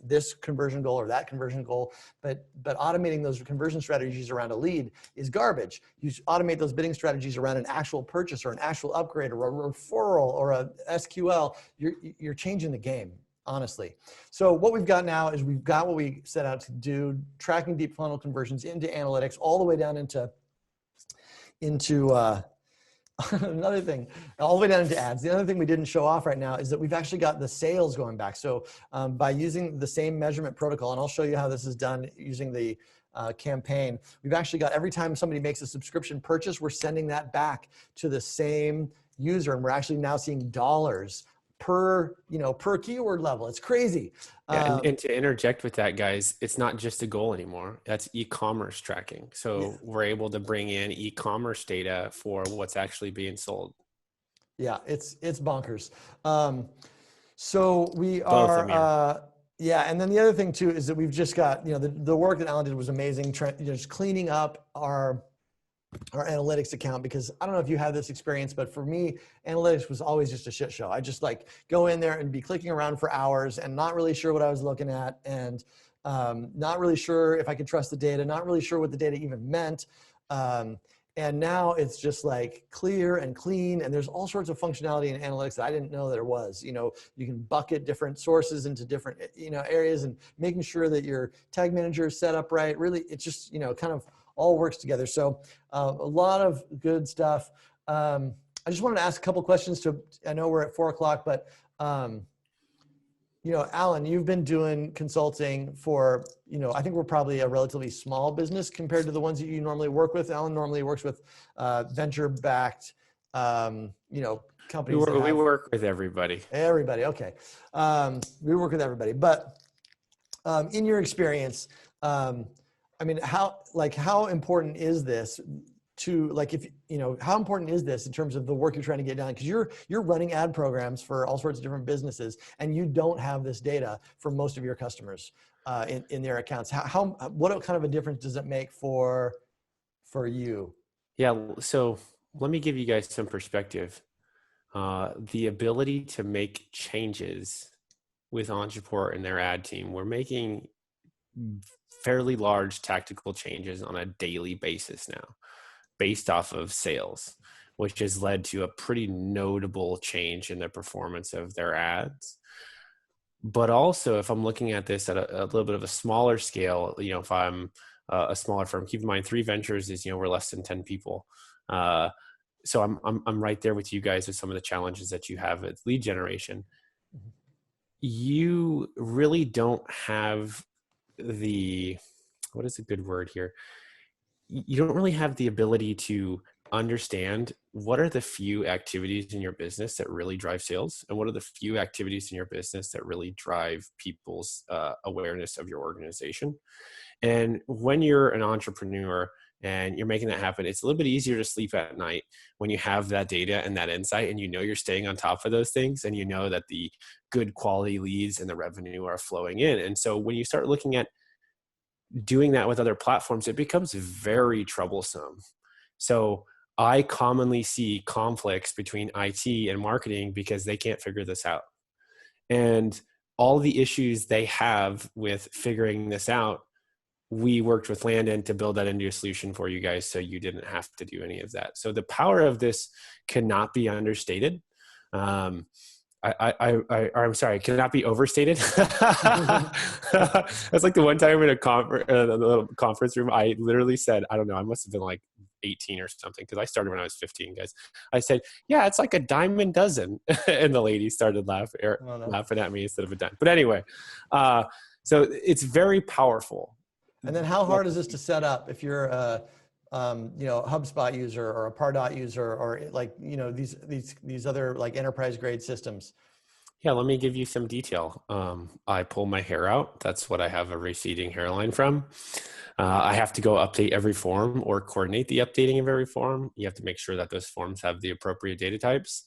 this conversion goal or that conversion goal, but automating those conversion strategies around a lead is garbage. You automate those bidding strategies around an actual purchase or an actual upgrade or a referral or a SQL, you're changing the game, honestly. So what we've got now is we've got what we set out to do, tracking deep funnel conversions into analytics all the way down into another thing, all the way down into ads. The other thing we didn't show off right now is that we've actually got the sales going back. So by using the same measurement protocol, and I'll show you how this is done using the campaign, we've actually got every time somebody makes a subscription purchase, we're sending that back to the same user, and we're actually now seeing dollars per keyword level. It's crazy. Yeah, and to interject with that, guys, it's not just a goal anymore. That's e-commerce tracking. So we're able to bring in e-commerce data for what's actually being sold. Yeah, it's bonkers. So we are, and then the other thing too is that we've just got, the work that Alan did was amazing, just cleaning up our analytics account, because I don't know if you have this experience, but for me, analytics was always just a shit show. I just like go in there and be clicking around for hours and not really sure what I was looking at, and not really sure if I could trust the data, not really sure what the data even meant. And now it's just like clear and clean, and there's all sorts of functionality in analytics that I didn't know there was. You can bucket different sources into different areas, and making sure that your tag manager is set up right. Really, it's just kind of all works together. So a lot of good stuff. I just wanted to ask a couple questions I know we're at 4 o'clock, but Alan, you've been doing consulting for, I think we're probably a relatively small business compared to the ones that you normally work with. Alan normally works with venture-backed, companies. We work with everybody. Everybody, okay. We work with everybody, but in your experience, how important is this how important is this in terms of the work you're trying to get done? Because you're running ad programs for all sorts of different businesses, and you don't have this data for most of your customers in their accounts. What kind of a difference does it make for you? Yeah, so let me give you guys some perspective. The ability to make changes with Ontraport and their ad team, we're making fairly large tactical changes on a daily basis now, based off of sales. which has led to a pretty notable change in the performance of their ads. But also, if I'm looking at this at a little bit of a smaller scale, if I'm a smaller firm, keep in mind 3 Ventures is, we're less than 10 people. So I'm right there with you guys with some of the challenges that you have with lead generation. You really don't have what is a good word here? You don't really have the ability to understand what are the few activities in your business that really drive sales, and what are the few activities in your business that really drive people's awareness of your organization. And when you're an entrepreneur and you're making that happen, it's a little bit easier to sleep at night when you have that data and that insight, and you're staying on top of those things, and that the good quality leads and the revenue are flowing in. And so when you start looking at doing that with other platforms, it becomes very troublesome. So I commonly see conflicts between IT and marketing because they can't figure this out. And all the issues they have with figuring this out, we worked with Landon to build that into a solution for you guys, so you didn't have to do any of that. So the power of this cannot be understated. I'm sorry, cannot be overstated. That's like the one time in a conference room, I literally said, I don't know, I must have been like 18 or something, because I started when I was 15, guys. I said, yeah, it's like a dime a dozen. And the lady started laughing at me instead of a dime. But anyway, so it's very powerful. And then how hard is this to set up if you're a HubSpot user or a Pardot user, or like, these other like enterprise grade systems? Yeah, let me give you some detail. I pull my hair out. That's what I have a receding hairline from. I have to go update every form or coordinate the updating of every form. You have to make sure that those forms have the appropriate data types.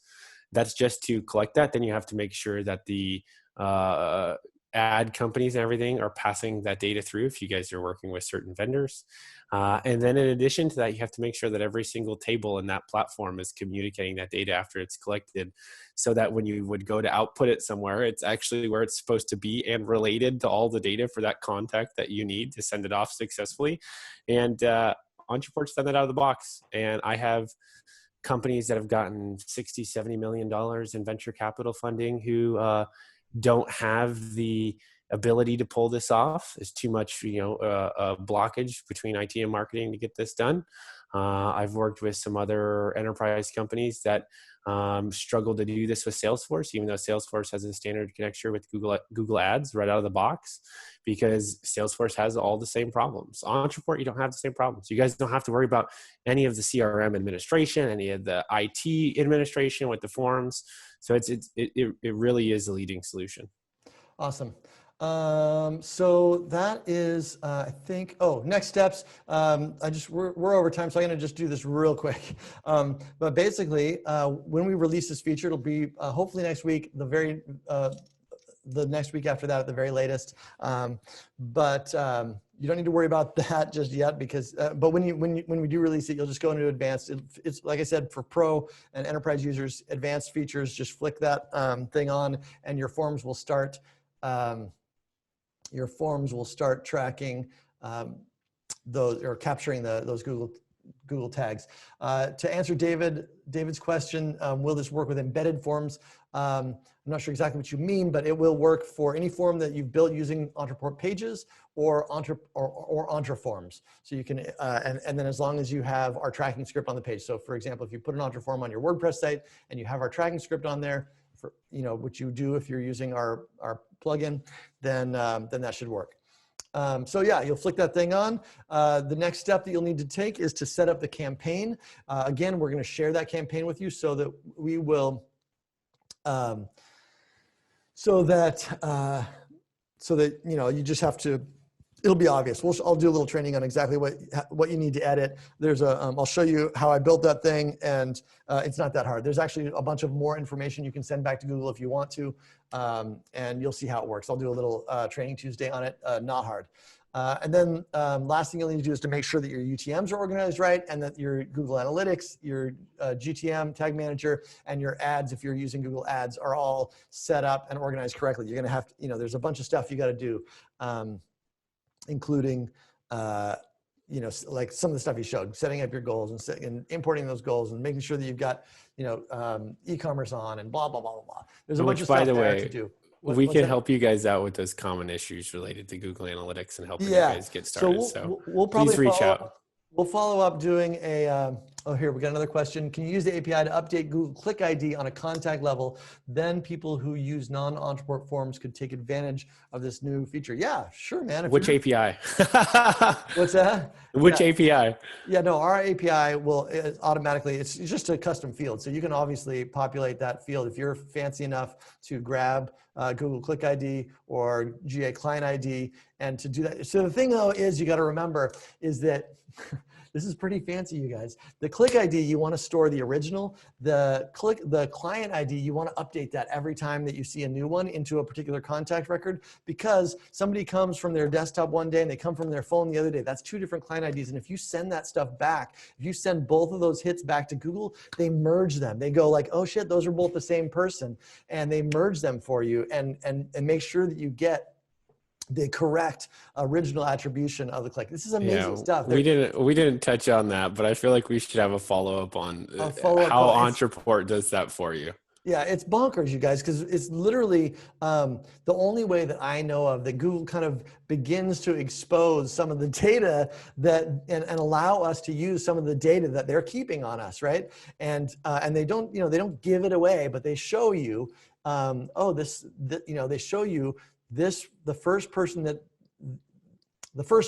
That's just to collect that. Then you have to make sure that the ad companies and everything are passing that data through if you guys are working with certain vendors. And then in addition to that, you have to make sure that every single table in that platform is communicating that data after it's collected, so that when you would go to output it somewhere, it's actually where it's supposed to be and related to all the data for that contact that you need to send it off successfully. And Ontraport's done that out of the box. And I have companies that have gotten $60, $70 million in venture capital funding who don't have the ability to pull this off. There's too much, a blockage between IT and marketing to get this done. I've worked with some other enterprise companies that struggle to do this with Salesforce, even though Salesforce has a standard connector with Google Ads right out of the box, because Salesforce has all the same problems. Ontraport, you don't have the same problems. You guys don't have to worry about any of the CRM administration, any of the IT administration with the forms. So it really is a leading solution. Awesome. So that is, I think, next steps. We're over time, so I'm going to just do this real quick. But basically, when we release this feature, it'll be hopefully next week, the next week after that at the very latest. But you don't need to worry about that just yet, because but when we do release it, you'll just go into advanced. It's like I said, for pro and enterprise users, advanced features. Just flick that thing on, and your forms will start. Your forms will start tracking those, or capturing those Google tags. To answer David's question, will this work with embedded forms? I'm not sure exactly what you mean, but it will work for any form that you've built using Ontraport pages or Ontraforms. So you can, and then as long as you have our tracking script on the page. So for example, if you put an Ontraform on your WordPress site and you have our tracking script on there, for, which you do if you're using our plugin, then that should work. So yeah, you'll flick that thing on. The next step that you'll need to take is to set up the campaign. Again, we're going to share that campaign with you so that we will, so that you just have to. It'll be obvious. I'll do a little training on exactly what you need to edit. There's I'll show you how I built that thing, and it's not that hard. There's actually a bunch of more information you can send back to Google if you want to, and you'll see how it works. I'll do a little training Tuesday on it, not hard. And then last thing you'll need to do is to make sure that your UTMs are organized right, and that your Google Analytics, your GTM, Tag Manager, and your ads, if you're using Google Ads, are all set up and organized correctly. You're going to have to, there's a bunch of stuff you got to do. Including, like some of the stuff you showed, setting up your goals and importing those goals and making sure that you've got, e-commerce on and blah, blah, blah, blah, blah. There's a bunch of stuff there to do. We can help you guys out with those common issues related to Google Analytics and helping you guys get started. So we'll probably please reach out. We'll follow up doing here, we got another question. Can you use the API to update Google Click ID on a contact level? Then people who use non-Ontraport forms could take advantage of this new feature. Yeah, sure, man. Which API? What's that? Which API? Yeah, no, our API will automatically, it's just a custom field. So you can obviously populate that field if you're fancy enough to grab Google Click ID or GA Client ID and to do that. So the thing though is you got to remember is that this is pretty fancy, you guys. The click ID, you want to store the original. The client ID, you want to update that every time that you see a new one into a particular contact record, because somebody comes from their desktop one day and they come from their phone the other day. That's two different client IDs. And if you send that stuff back, if you send both of those hits back to Google, they merge them. They go like, oh shit, those are both the same person. And they merge them for you and make sure that you get the correct original attribution of the click. This is amazing stuff. We didn't touch on that, but I feel like we should have a follow-up on how Ontraport does that for you. Yeah, it's bonkers, you guys, because it's literally the only way that I know of that Google kind of begins to expose some of the data and allow us to use some of the data that they're keeping on us, right? And they don't, they don't give it away, but they show you, they show you the first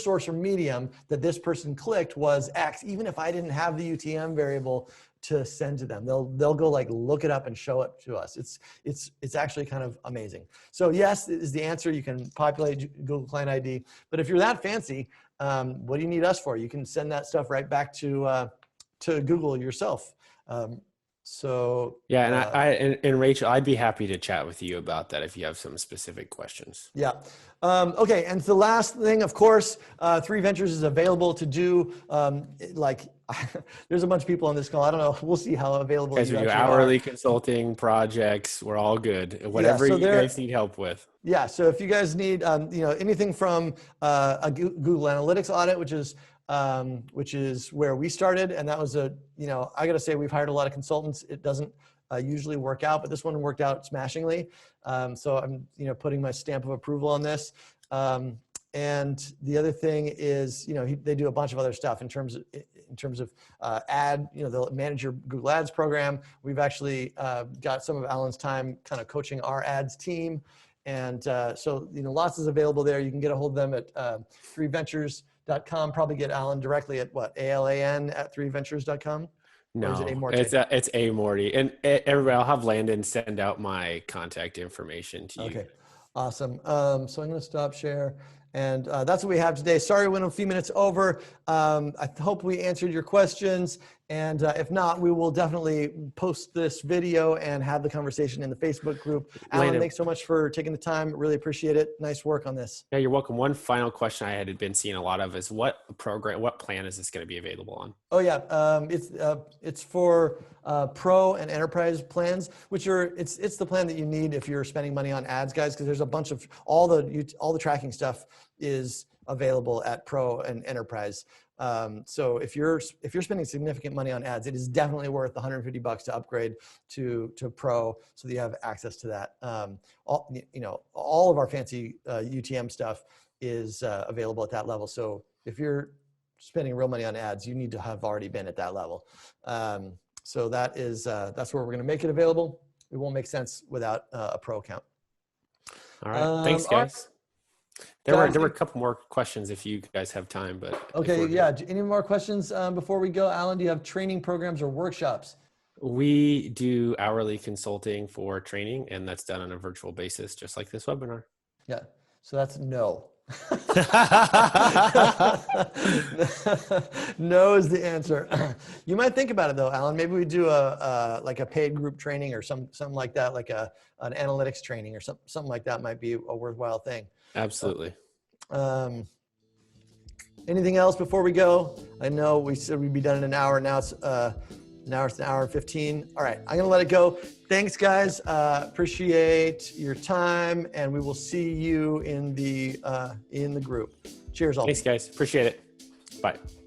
source or medium that this person clicked was X, even if I didn't have the UTM variable to send to them. They'll go like look it up and show it to us. It's actually kind of amazing. So yes, is the answer. You can populate Google Client ID, but if you're that fancy, what do you need us for? You can send that stuff right back to Google yourself. So yeah, and Rachel, I'd be happy to chat with you about that if you have some specific questions. Yeah. Okay. And the last thing, of course, 3 Ventures is available to do. There's a bunch of people on this call. I don't know. We'll see how available you do hourly consulting projects. We're all good. Whatever you guys need help with. Yeah. So if you guys need, anything from a Google Analytics audit, which is where we started. And that was I got to say, we've hired a lot of consultants. It doesn't usually work out, but this one worked out smashingly. So I'm, putting my stamp of approval on this. And the other thing is, they do a bunch of other stuff in terms of ad, they'll manage your Google Ads program. We've actually got some of Alan's time kind of coaching our ads team. And so, lots is available there. You can get a hold of them at 3ventures.com. Probably get Alan directly at ALAN@3ventures.com. No, it's A Morte. And everybody, I'll have Landon send out my contact information to you. Okay, awesome. So I'm going to stop share. And that's what we have today. Sorry, we went a few minutes over. I hope we answered your questions. And if not, we will definitely post this video and have the conversation in the Facebook group. Alan, thanks so much for taking the time. Really appreciate it. Nice work on this. Yeah, you're welcome. One final question I had been seeing a lot of is what plan is this going to be available on? Oh yeah, it's for Pro and Enterprise plans, which it's the plan that you need if you're spending money on ads, guys, because there's a bunch of all the tracking stuff is available at Pro and Enterprise. So if you're spending significant money on ads, it is definitely worth the $150 to upgrade to Pro so that you have access to that. All of our fancy UTM stuff is available at that level. So if you're spending real money on ads, you need to have already been at that level. So that's where we're going to make it available. It won't make sense without a Pro account. All right. Thanks, guys. There were a couple more questions if you guys have time, but okay, yeah. Any more questions before we go? Alan, do you have training programs or workshops? We do hourly consulting for training, and that's done on a virtual basis, just like this webinar. Yeah. So that's no. No is the answer. You might think about it though, Alan. Maybe we do a paid group training or something like that, like an analytics training or something like that might be a worthwhile thing. Absolutely. Anything else before we go? I know we said we'd be done in an hour. Now it's an hour and 15. All right, I'm gonna let it go. Thanks, guys. Appreciate your time, and we will see you in the group. Cheers, all. Thanks, guys. Appreciate it. Bye.